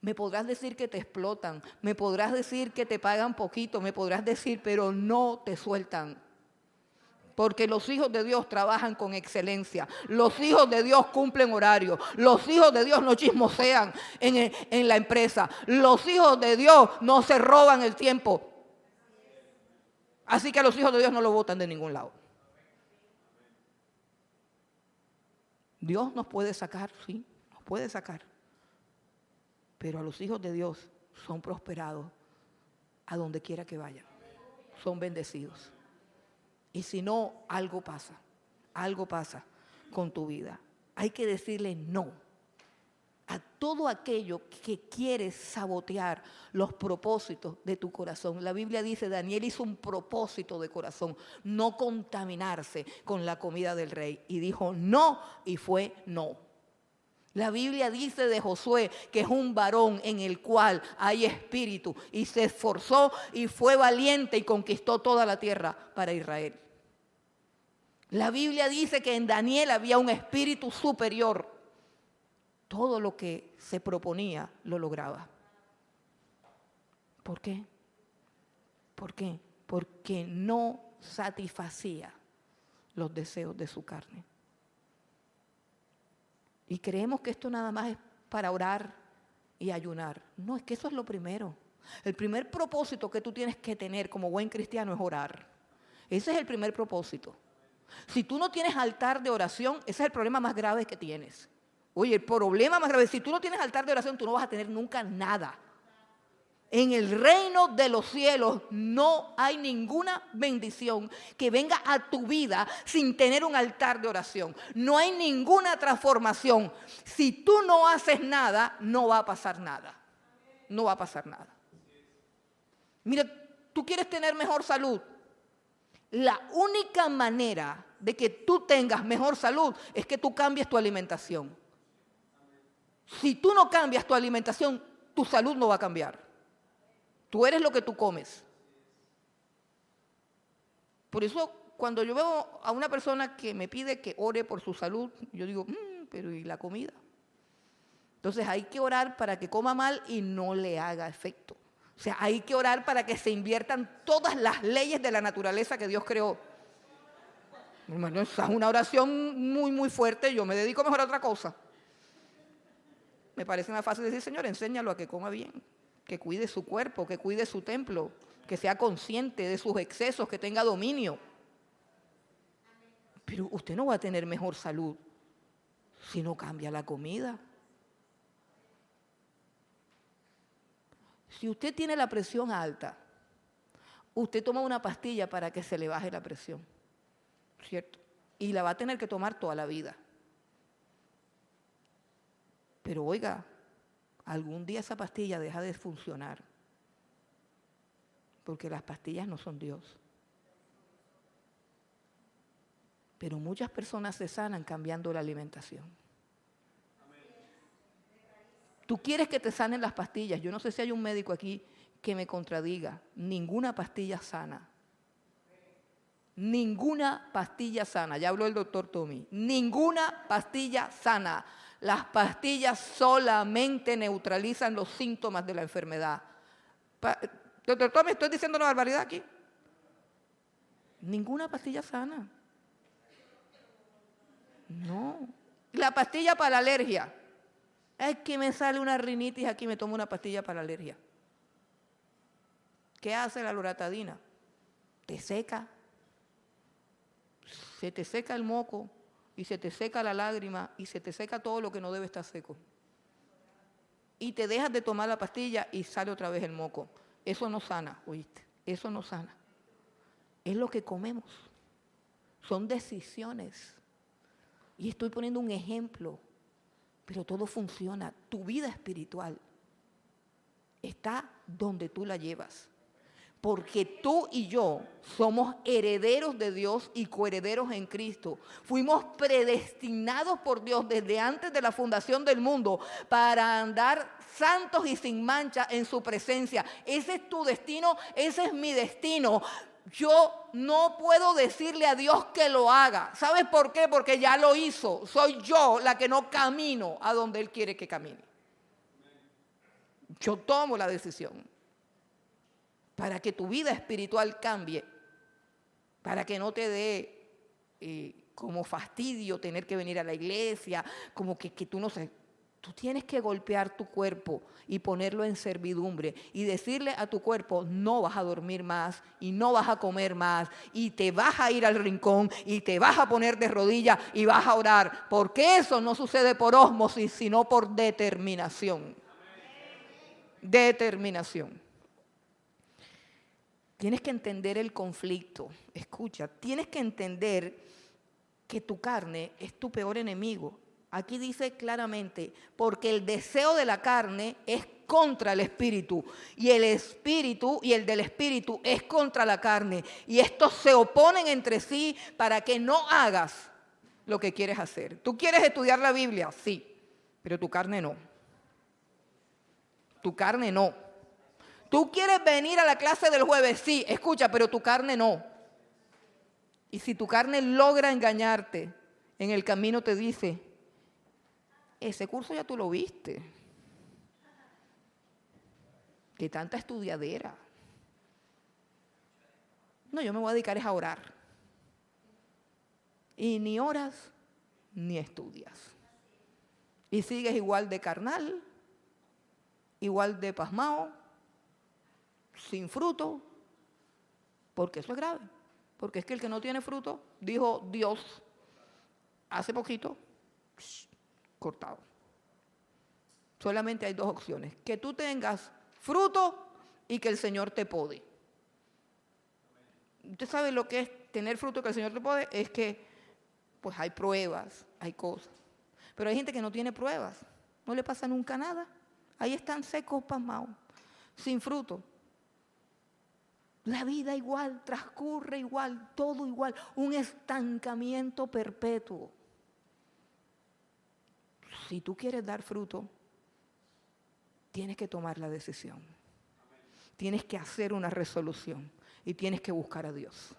Me podrás decir que te explotan, me podrás decir que te pagan poquito, me podrás decir, pero no te sueltan. Porque los hijos de Dios trabajan con excelencia. Los hijos de Dios cumplen horario. Los hijos de Dios no chismosean en la empresa. Los hijos de Dios no se roban el tiempo. Así que a los hijos de Dios no lo botan de ningún lado. Dios nos puede sacar, sí, nos puede sacar. Pero a los hijos de Dios son prosperados a donde quiera que vayan. Son bendecidos. Y si no, algo pasa con tu vida. Hay que decirle no a todo aquello que quiere sabotear los propósitos de tu corazón. La Biblia dice, Daniel hizo un propósito de corazón, no contaminarse con la comida del rey. Y dijo no, y fue no. La Biblia dice de Josué que es un varón en el cual hay espíritu y se esforzó y fue valiente y conquistó toda la tierra para Israel. La Biblia dice que en Daniel había un espíritu superior. Todo lo que se proponía lo lograba. ¿Por qué? ¿Por qué? Porque no satisfacía los deseos de su carne. Y creemos que esto nada más es para orar y ayunar. No, es que eso es lo primero. El primer propósito que tú tienes que tener como buen cristiano es orar. Ese es el primer propósito. Si tú no tienes altar de oración, ese es el problema más grave que tienes. Oye, el problema más grave, si tú no tienes altar de oración, tú no vas a tener nunca nada. En el reino de los cielos no hay ninguna bendición que venga a tu vida sin tener un altar de oración. No hay ninguna transformación. Si tú no haces nada, no va a pasar nada. No va a pasar nada. Mira, tú quieres tener mejor salud. La única manera de que tú tengas mejor salud es que tú cambies tu alimentación. Si tú no cambias tu alimentación, tu salud no va a cambiar. Tú eres lo que tú comes. Por eso, cuando yo veo a una persona que me pide que ore por su salud, yo digo, pero ¿y la comida? Entonces hay que orar para que coma mal y no le haga efecto. O sea, hay que orar para que se inviertan todas las leyes de la naturaleza que Dios creó. Bueno, esa es una oración muy, muy fuerte. Yo me dedico mejor a otra cosa. Me parece más fácil decir, Señor, enséñalo a que coma bien, que cuide su cuerpo, que cuide su templo, que sea consciente de sus excesos, que tenga dominio. Pero usted no va a tener mejor salud si no cambia la comida. Si usted tiene la presión alta, usted toma una pastilla para que se le baje la presión, ¿cierto? Y la va a tener que tomar toda la vida. Pero oiga, algún día esa pastilla deja de funcionar, porque las pastillas no son Dios. Pero muchas personas se sanan cambiando la alimentación. Tú quieres que te sanen las pastillas. Yo no sé si hay un médico aquí que me contradiga. Ninguna pastilla sana. Ninguna pastilla sana. Ya habló el doctor Tommy. Ninguna pastilla sana. Las pastillas solamente neutralizan los síntomas de la enfermedad. Doctor Tommy, ¿estoy diciendo una barbaridad aquí? Ninguna pastilla sana. No. La pastilla para la alergia. Es que me sale una rinitis aquí, me tomo una pastilla para la alergia. ¿Qué hace la loratadina? Te seca. Se te seca el moco y se te seca la lágrima y se te seca todo lo que no debe estar seco. Y te dejas de tomar la pastilla y sale otra vez el moco. Eso no sana, ¿oíste? Eso no sana. Es lo que comemos. Son decisiones. Y estoy poniendo un ejemplo. Pero todo funciona. Tu vida espiritual está donde tú la llevas. Porque tú y yo somos herederos de Dios y coherederos en Cristo. Fuimos predestinados por Dios desde antes de la fundación del mundo para andar santos y sin mancha en su presencia. Ese es tu destino, ese es mi destino. Yo no puedo decirle a Dios que lo haga. ¿Sabes por qué? Porque ya lo hizo. Soy yo la que no camino a donde Él quiere que camine. Yo tomo la decisión para que tu vida espiritual cambie, para que no te dé como fastidio tener que venir a la iglesia, como que tú no sé. Tú tienes que golpear tu cuerpo y ponerlo en servidumbre y decirle a tu cuerpo, no vas a dormir más y no vas a comer más y te vas a ir al rincón y te vas a poner de rodillas y vas a orar, porque eso no sucede por ósmosis, sino por determinación. Determinación. Tienes que entender el conflicto. Escucha, tienes que entender que tu carne es tu peor enemigo. Aquí dice claramente, porque el deseo de la carne es contra el espíritu, y el espíritu y el del espíritu es contra la carne, y estos se oponen entre sí para que no hagas lo que quieres hacer. ¿Tú quieres estudiar la Biblia? Sí, pero tu carne no. Tu carne no. ¿Tú quieres venir a la clase del jueves? Sí, escucha, pero tu carne no. Y si tu carne logra engañarte, en el camino te dice, ese curso ya tú lo viste. Qué tanta estudiadera. No, yo me voy a dedicar a orar. Y ni oras, ni estudias. Y sigues igual de carnal, igual de pasmado, sin fruto, porque eso es grave. Porque es que el que no tiene fruto, dijo Dios hace poquito, cortado. Solamente hay dos opciones: que tú tengas fruto y que el Señor te pode. Usted sabe lo que es tener fruto y que el Señor te pode, es que pues hay pruebas, hay cosas. Pero hay gente que no tiene pruebas, no le pasa nunca nada. Ahí están secos, pasmados, sin fruto. La vida igual, transcurre igual, todo igual, un estancamiento perpetuo. Si tú quieres dar fruto, tienes que tomar la decisión. Tienes que hacer una resolución y tienes que buscar a Dios.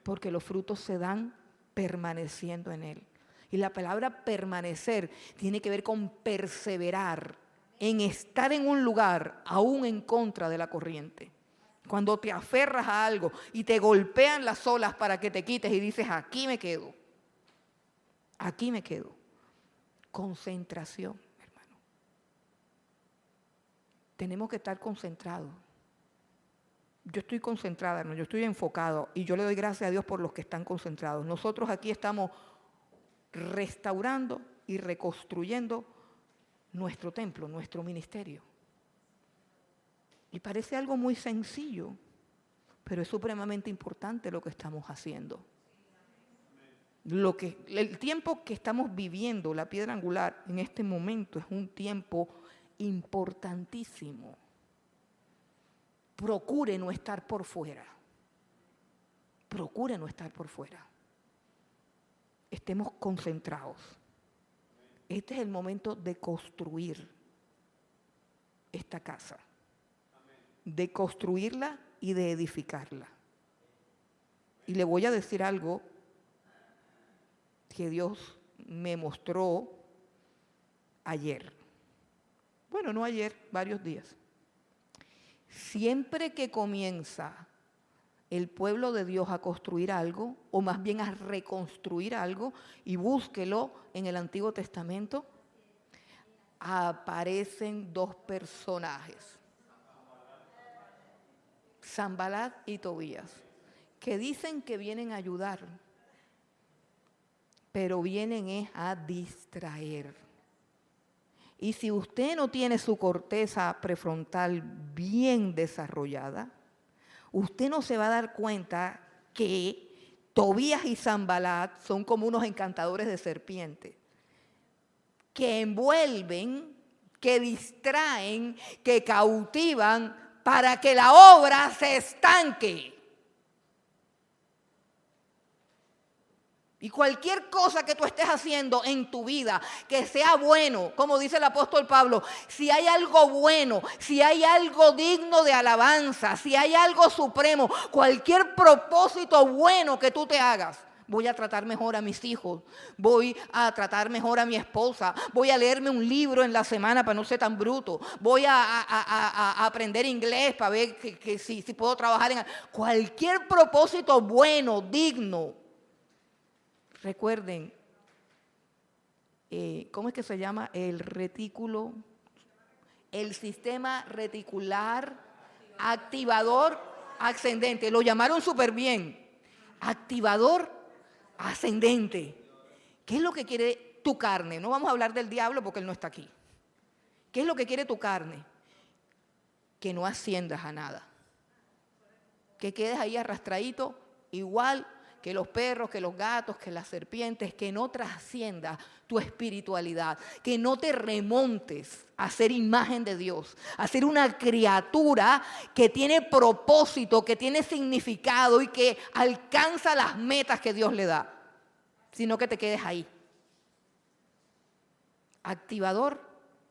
Porque los frutos se dan permaneciendo en Él. Y la palabra permanecer tiene que ver con perseverar, en estar en un lugar aún en contra de la corriente. Cuando te aferras a algo y te golpean las olas para que te quites y dices, aquí me quedo. Aquí me quedo. Concentración, hermano. Tenemos que estar concentrados. Yo estoy concentrada, ¿no? Yo estoy enfocado y yo le doy gracias a Dios por los que están concentrados. Nosotros aquí estamos restaurando y reconstruyendo nuestro templo, nuestro ministerio. Y parece algo muy sencillo, pero es supremamente importante lo que estamos haciendo. El tiempo que estamos viviendo, la piedra angular, en este momento es un tiempo importantísimo. Procure no estar por fuera. Procure no estar por fuera. Estemos concentrados. Este es el momento de construir esta casa. De construirla y de edificarla. Y le voy a decir algo que Dios me mostró ayer. Bueno, no ayer, varios días. Siempre que comienza el pueblo de Dios a construir algo, o más bien a reconstruir algo, y búsquelo en el Antiguo Testamento, aparecen dos personajes, Sanbalat y Tobías, que dicen que vienen a ayudar, pero vienen a distraer. Y si usted no tiene su corteza prefrontal bien desarrollada, usted no se va a dar cuenta que Tobías y Sanbalat son como unos encantadores de serpientes, que envuelven, que distraen, que cautivan para que la obra se estanque. Y cualquier cosa que tú estés haciendo en tu vida, que sea bueno, como dice el apóstol Pablo, si hay algo bueno, si hay algo digno de alabanza, si hay algo supremo, cualquier propósito bueno que tú te hagas, voy a tratar mejor a mis hijos, voy a tratar mejor a mi esposa, voy a leerme un libro en la semana para no ser tan bruto, voy a aprender inglés para ver que si puedo trabajar en cualquier propósito bueno, digno. Recuerden, ¿cómo es que se llama? El retículo, el sistema reticular activador ascendente. Lo llamaron súper bien. Activador ascendente. ¿Qué es lo que quiere tu carne? No vamos a hablar del diablo porque él no está aquí. ¿Qué es lo que quiere tu carne? Que no asciendas a nada. Que quedes ahí arrastradito igual que los perros, que los gatos, que las serpientes, que no trascienda tu espiritualidad, que no te remontes a ser imagen de Dios, a ser una criatura que tiene propósito, que tiene significado y que alcanza las metas que Dios le da, sino que te quedes ahí. Activador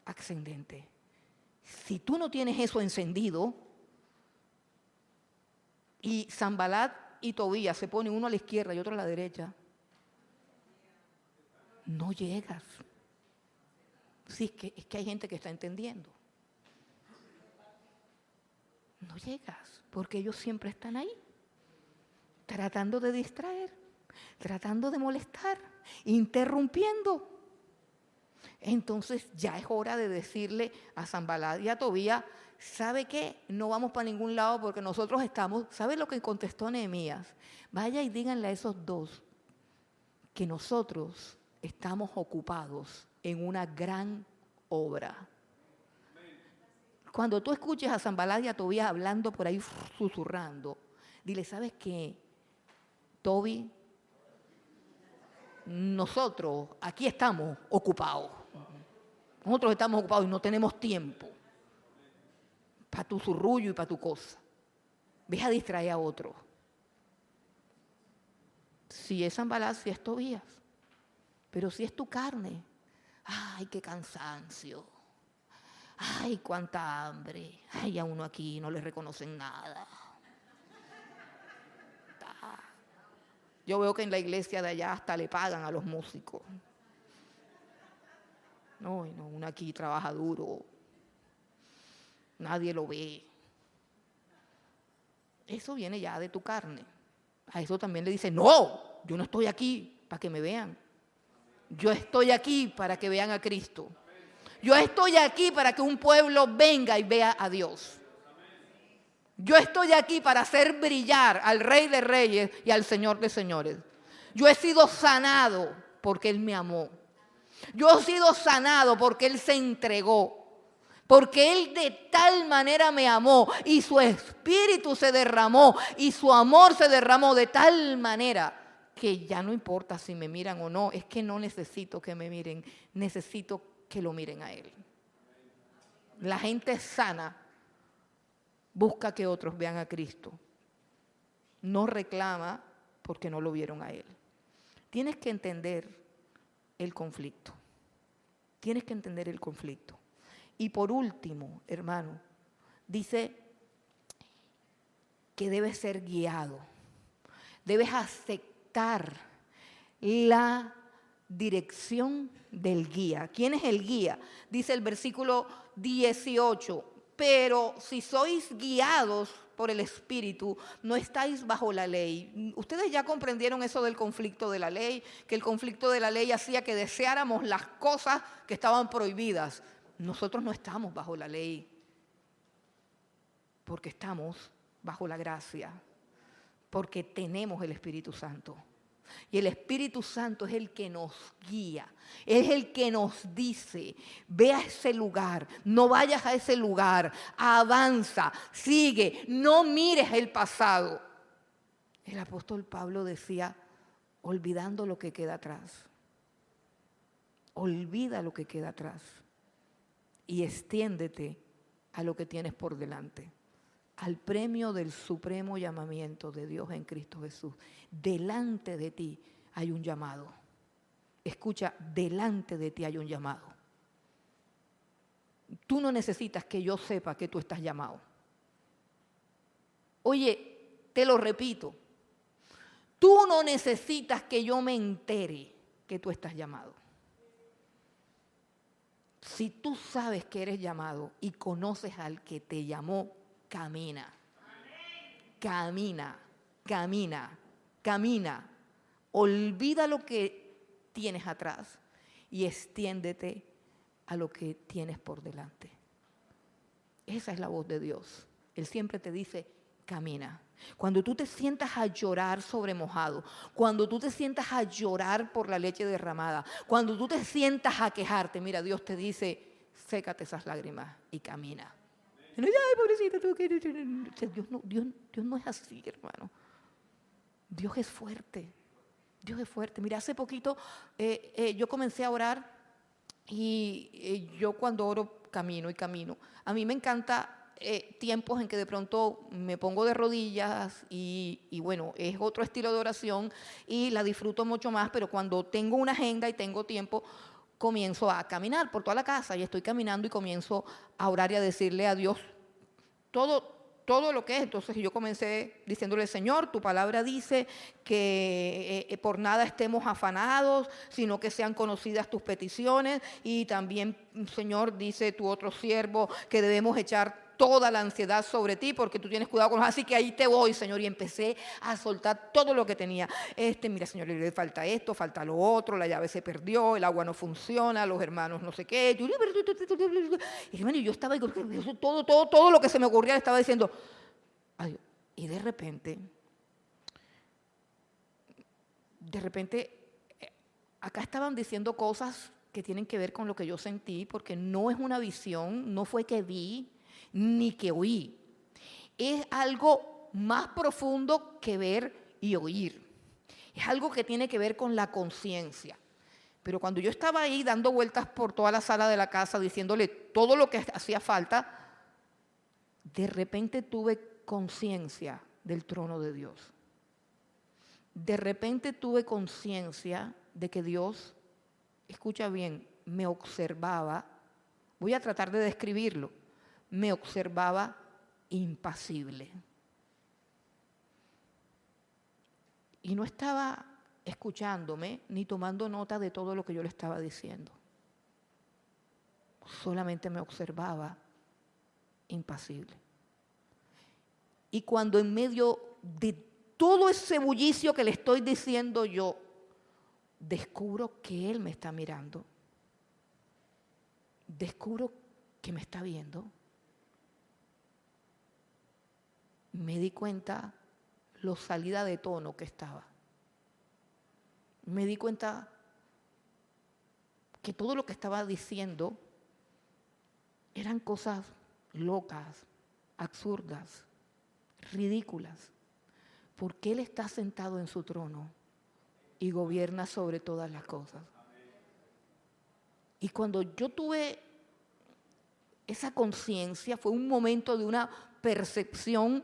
ascendente. Si tú no tienes eso encendido y Sanbalat y Tobías se ponen uno a la izquierda y otro a la derecha, no llegas. Sí, es que hay gente que está entendiendo. No llegas, porque ellos siempre están ahí, tratando de distraer, tratando de molestar, interrumpiendo. Entonces ya es hora de decirle a Sanbalat y a Tobías, ¿sabe qué? No vamos para ningún lado porque nosotros estamos. ¿Sabe lo que contestó Nehemías? Vaya y díganle a esos dos que nosotros estamos ocupados en una gran obra. Cuando tú escuches a Sanbalat y a Tobías hablando por ahí, susurrando, dile, ¿sabes qué? Toby, nosotros aquí estamos ocupados. Nosotros estamos ocupados y no tenemos tiempo para tu zurrullo y para tu cosa. Ves a distraer a otro. Si es Sanbalat, si es Tobías, pero si es tu carne, ¡ay, qué cansancio! ¡Ay, cuánta hambre! ¡Ay, a uno aquí no le reconocen nada! Yo veo que en la iglesia de allá hasta le pagan a los músicos. No, uno aquí trabaja duro. Nadie lo ve. Eso viene ya de tu carne. A eso también le dice, no, yo no estoy aquí para que me vean. Yo estoy aquí para que vean a Cristo. Yo estoy aquí para que un pueblo venga y vea a Dios. Yo estoy aquí para hacer brillar al Rey de Reyes y al Señor de Señores. Yo he sido sanado porque Él me amó. Yo he sido sanado porque Él se entregó. Porque Él de tal manera me amó y su espíritu se derramó y su amor se derramó de tal manera que ya no importa si me miran o no. Es que no necesito que me miren, necesito que lo miren a Él. La gente sana busca que otros vean a Cristo. No reclama porque no lo vieron a Él. Tienes que entender el conflicto. Tienes que entender el conflicto. Y por último, hermano, dice que debes ser guiado. Debes aceptar la dirección del guía. ¿Quién es el guía? Dice el versículo 18. Pero si sois guiados por el Espíritu, no estáis bajo la ley. Ustedes ya comprendieron eso del conflicto de la ley, que el conflicto de la ley hacía que deseáramos las cosas que estaban prohibidas. Nosotros no estamos bajo la ley, porque estamos bajo la gracia, porque tenemos el Espíritu Santo. Y el Espíritu Santo es el que nos guía, es el que nos dice, ve a ese lugar, no vayas a ese lugar, avanza, sigue, no mires el pasado. El apóstol Pablo decía, olvidando lo que queda atrás, olvida lo que queda atrás y extiéndete a lo que tienes por delante. Al premio del supremo llamamiento de Dios en Cristo Jesús. Delante de ti hay un llamado. Escucha, delante de ti hay un llamado. Tú no necesitas que yo sepa que tú estás llamado. Oye, te lo repito. Tú no necesitas que yo me entere que tú estás llamado. Si tú sabes que eres llamado y conoces al que te llamó, camina, camina, camina, camina. Olvida lo que tienes atrás y extiéndete a lo que tienes por delante. Esa es la voz de Dios. Él siempre te dice, camina. Cuando tú te sientas a llorar sobre mojado, cuando tú te sientas a llorar por la leche derramada, cuando tú te sientas a quejarte, mira, Dios te dice, sécate esas lágrimas y camina. Ay, pobrecita, Dios no es así, hermano. Dios es fuerte. Dios es fuerte. Mira, hace poquito yo comencé a orar y yo cuando oro camino y camino. A mí me encanta tiempos en que de pronto me pongo de rodillas y bueno, es otro estilo de oración y la disfruto mucho más, pero cuando tengo una agenda y tengo tiempo, comienzo a caminar por toda la casa y estoy caminando y comienzo a orar y a decirle a Dios todo lo que es. Entonces yo comencé diciéndole, Señor, tu palabra dice que por nada estemos afanados, sino que sean conocidas tus peticiones. Y también, Señor, dice tu otro siervo que debemos echar toda la ansiedad sobre ti porque tú tienes cuidado con nosotros. Así que ahí te voy, Señor. Y empecé a soltar todo lo que tenía. Mira, Señor, le falta esto, falta lo otro, la llave se perdió, el agua no funciona, los hermanos no sé qué. Y hermano, yo estaba, todo lo que se me ocurría le estaba diciendo. Ay, y de repente, acá estaban diciendo cosas que tienen que ver con lo que yo sentí, porque no es una visión, no fue que vi ni que oí. Es algo más profundo que ver y oír. Es algo que tiene que ver con la conciencia. Pero cuando yo estaba ahí dando vueltas por toda la sala de la casa, diciéndole todo lo que hacía falta, de repente tuve conciencia del trono de Dios. De repente tuve conciencia de que Dios, escucha bien, me observaba. Voy a tratar de describirlo. Me observaba impasible. Y no estaba escuchándome ni tomando nota de todo lo que yo le estaba diciendo. Solamente me observaba impasible. Y cuando en medio de todo ese bullicio que le estoy diciendo yo, descubro que Él me está mirando, descubro que me está viendo, me di cuenta lo salida de tono que estaba. Me di cuenta que todo lo que estaba diciendo eran cosas locas, absurdas, ridículas, porque Él está sentado en su trono y gobierna sobre todas las cosas. Y cuando yo tuve esa conciencia, fue un momento de una percepción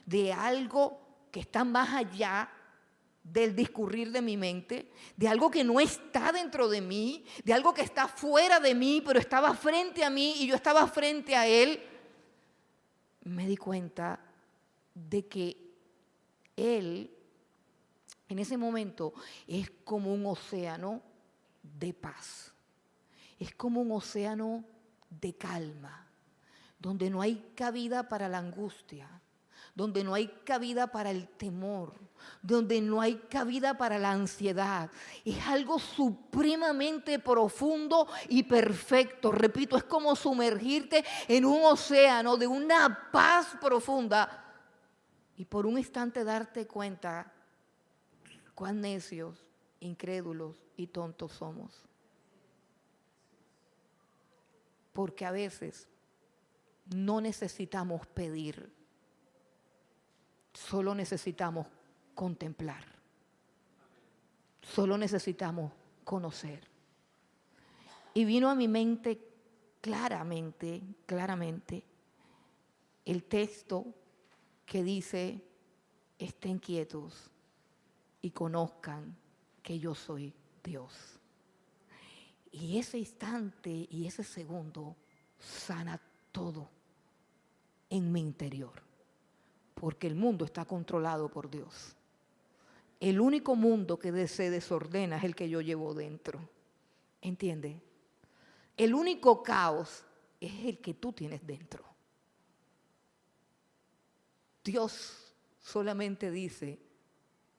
de algo que está más allá del discurrir de mi mente, de algo que no está dentro de mí, de algo que está fuera de mí, pero estaba frente a mí y yo estaba frente a Él. Me di cuenta de que Él, en ese momento, es como un océano de paz. Es como un océano de calma, donde no hay cabida para la angustia, donde no hay cabida para el temor, donde no hay cabida para la ansiedad. Es algo supremamente profundo y perfecto. Repito, es como sumergirte en un océano de una paz profunda y por un instante darte cuenta cuán necios, incrédulos y tontos somos. Porque a veces no necesitamos pedir, solo necesitamos contemplar, solo necesitamos conocer. Y vino a mi mente claramente el texto que dice: estén quietos y conozcan que yo soy Dios. Y ese instante y ese segundo sana todo en mi interior, porque el mundo está controlado por Dios. El único mundo que se desordena es el que yo llevo dentro. ¿Entiende? El único caos es el que tú tienes dentro. Dios solamente dice: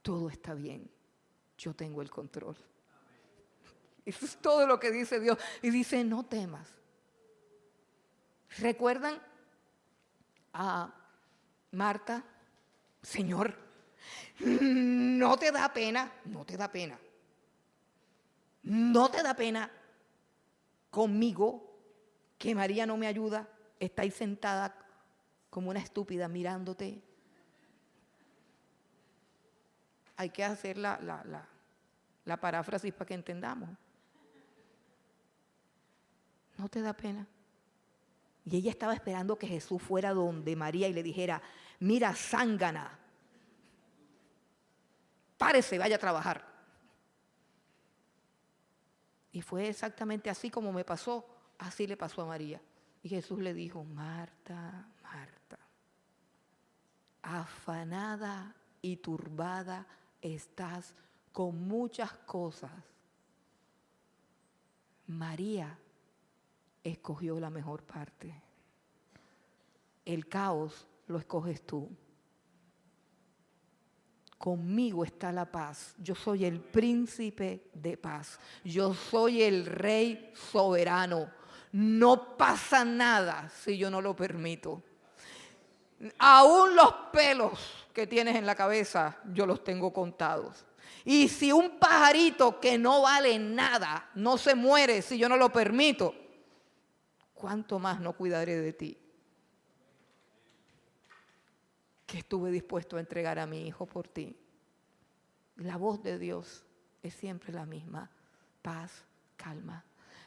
todo está bien, yo tengo el control. Eso es todo lo que dice Dios. Y dice: no temas. ¿Recuerdan a Marta? Señor, ¿no te da pena? No te da pena. ¿No te da pena conmigo que María no me ayuda? Está ahí sentada como una estúpida mirándote. Hay que hacer la paráfrasis para que entendamos. ¿No te da pena? Y ella estaba esperando que Jesús fuera donde María y le dijera: mira, zángana, párese, vaya a trabajar. Y fue exactamente así como me pasó, así le pasó a María. Y Jesús le dijo: Marta, Marta, afanada y turbada estás con muchas cosas. María escogió la mejor parte. El caos lo escoges tú. Conmigo está la paz. Yo soy el príncipe de paz. Yo soy el rey soberano. No pasa nada si yo no lo permito. Aún los pelos que tienes en la cabeza, yo los tengo contados. Y si un pajarito que no vale nada no se muere si yo no lo permito, ¿cuánto más no cuidaré de ti? Que estuve dispuesto a entregar a mi hijo por ti. La voz de Dios es siempre la misma: paz, calma.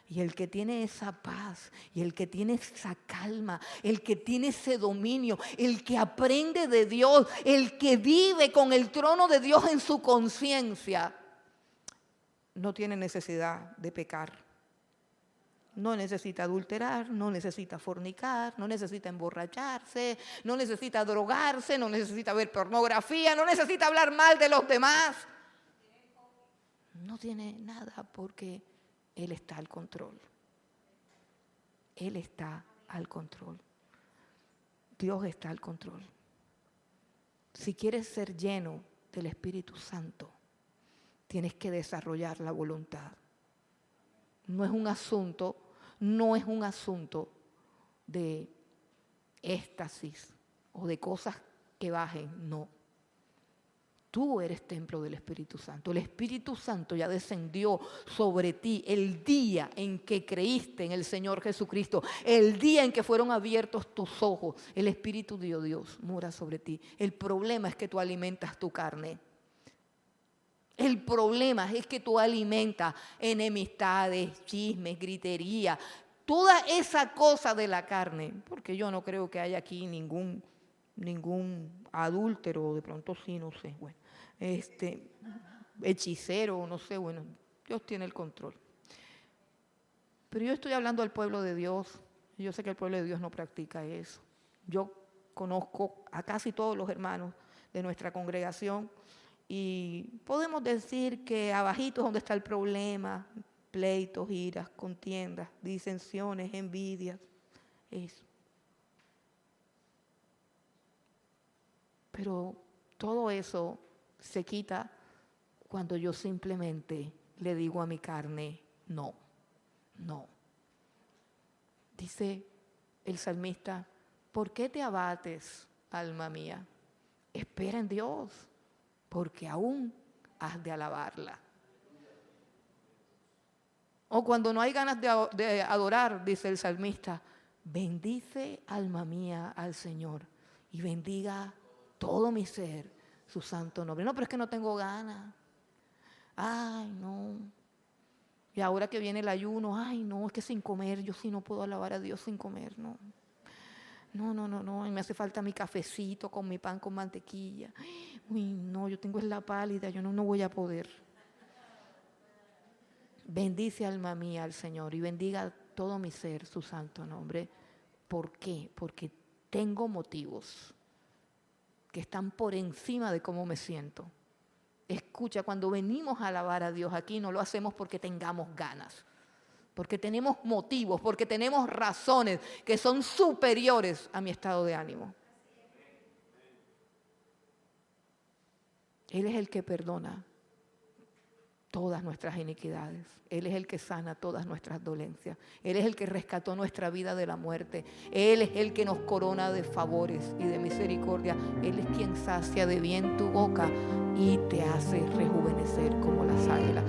Y el que tiene esa paz, y el que tiene esa calma, el que tiene ese dominio, el que aprende de Dios, el que vive con el trono de Dios en su conciencia, no tiene necesidad de pecar. No necesita adulterar, no necesita fornicar, no necesita emborracharse, no necesita drogarse, no necesita ver pornografía, no necesita hablar mal de los demás. No tiene nada porque Él está al control. Él está al control. Dios está al control. Si quieres ser lleno del Espíritu Santo, tienes que desarrollar la voluntad. No es un asunto de éxtasis o de cosas que bajen, no. Tú eres templo del Espíritu Santo. El Espíritu Santo ya descendió sobre ti el día en que creíste en el Señor Jesucristo, el día en que fueron abiertos tus ojos. El Espíritu de Dios mora sobre ti. El problema es que tú alimentas tu carne. El problema es que tú alimentas enemistades, chismes, gritería, toda esa cosa de la carne. Porque yo no creo que haya aquí ningún adúltero, de pronto sí, no sé, bueno, hechicero, no sé, bueno, Dios tiene el control. Pero yo estoy hablando al pueblo de Dios, y yo sé que el pueblo de Dios no practica eso. Yo conozco a casi todos los hermanos de nuestra congregación y podemos decir que abajito es donde está el problema: pleitos, iras, contiendas, disensiones, envidias, eso. Pero todo eso se quita cuando yo simplemente le digo a mi carne, no, no. Dice el salmista: ¿por qué te abates, alma mía? Espera en Dios, porque aún has de alabarla. O cuando no hay ganas de adorar, dice el salmista: bendice, alma mía, al Señor, y bendiga todo mi ser su santo nombre. No, pero es que no tengo ganas. Ay, no. Y ahora que viene el ayuno, ay, no, es que sin comer, yo sí no puedo alabar a Dios sin comer, no. No, y me hace falta mi cafecito con mi pan con mantequilla. Uy, no, yo tengo la pálida, yo no voy a poder. Bendice, alma mía, al Señor, y bendiga todo mi ser su santo nombre. ¿Por qué? Porque tengo motivos que están por encima de cómo me siento. Escucha, cuando venimos a alabar a Dios aquí, no lo hacemos porque tengamos ganas, porque tenemos motivos, porque tenemos razones que son superiores a mi estado de ánimo. Él es el que perdona todas nuestras iniquidades. Él es el que sana todas nuestras dolencias. Él es el que rescató nuestra vida de la muerte. Él es el que nos corona de favores y de misericordia. Él es quien sacia de bien tu boca y te hace rejuvenecer como las águilas.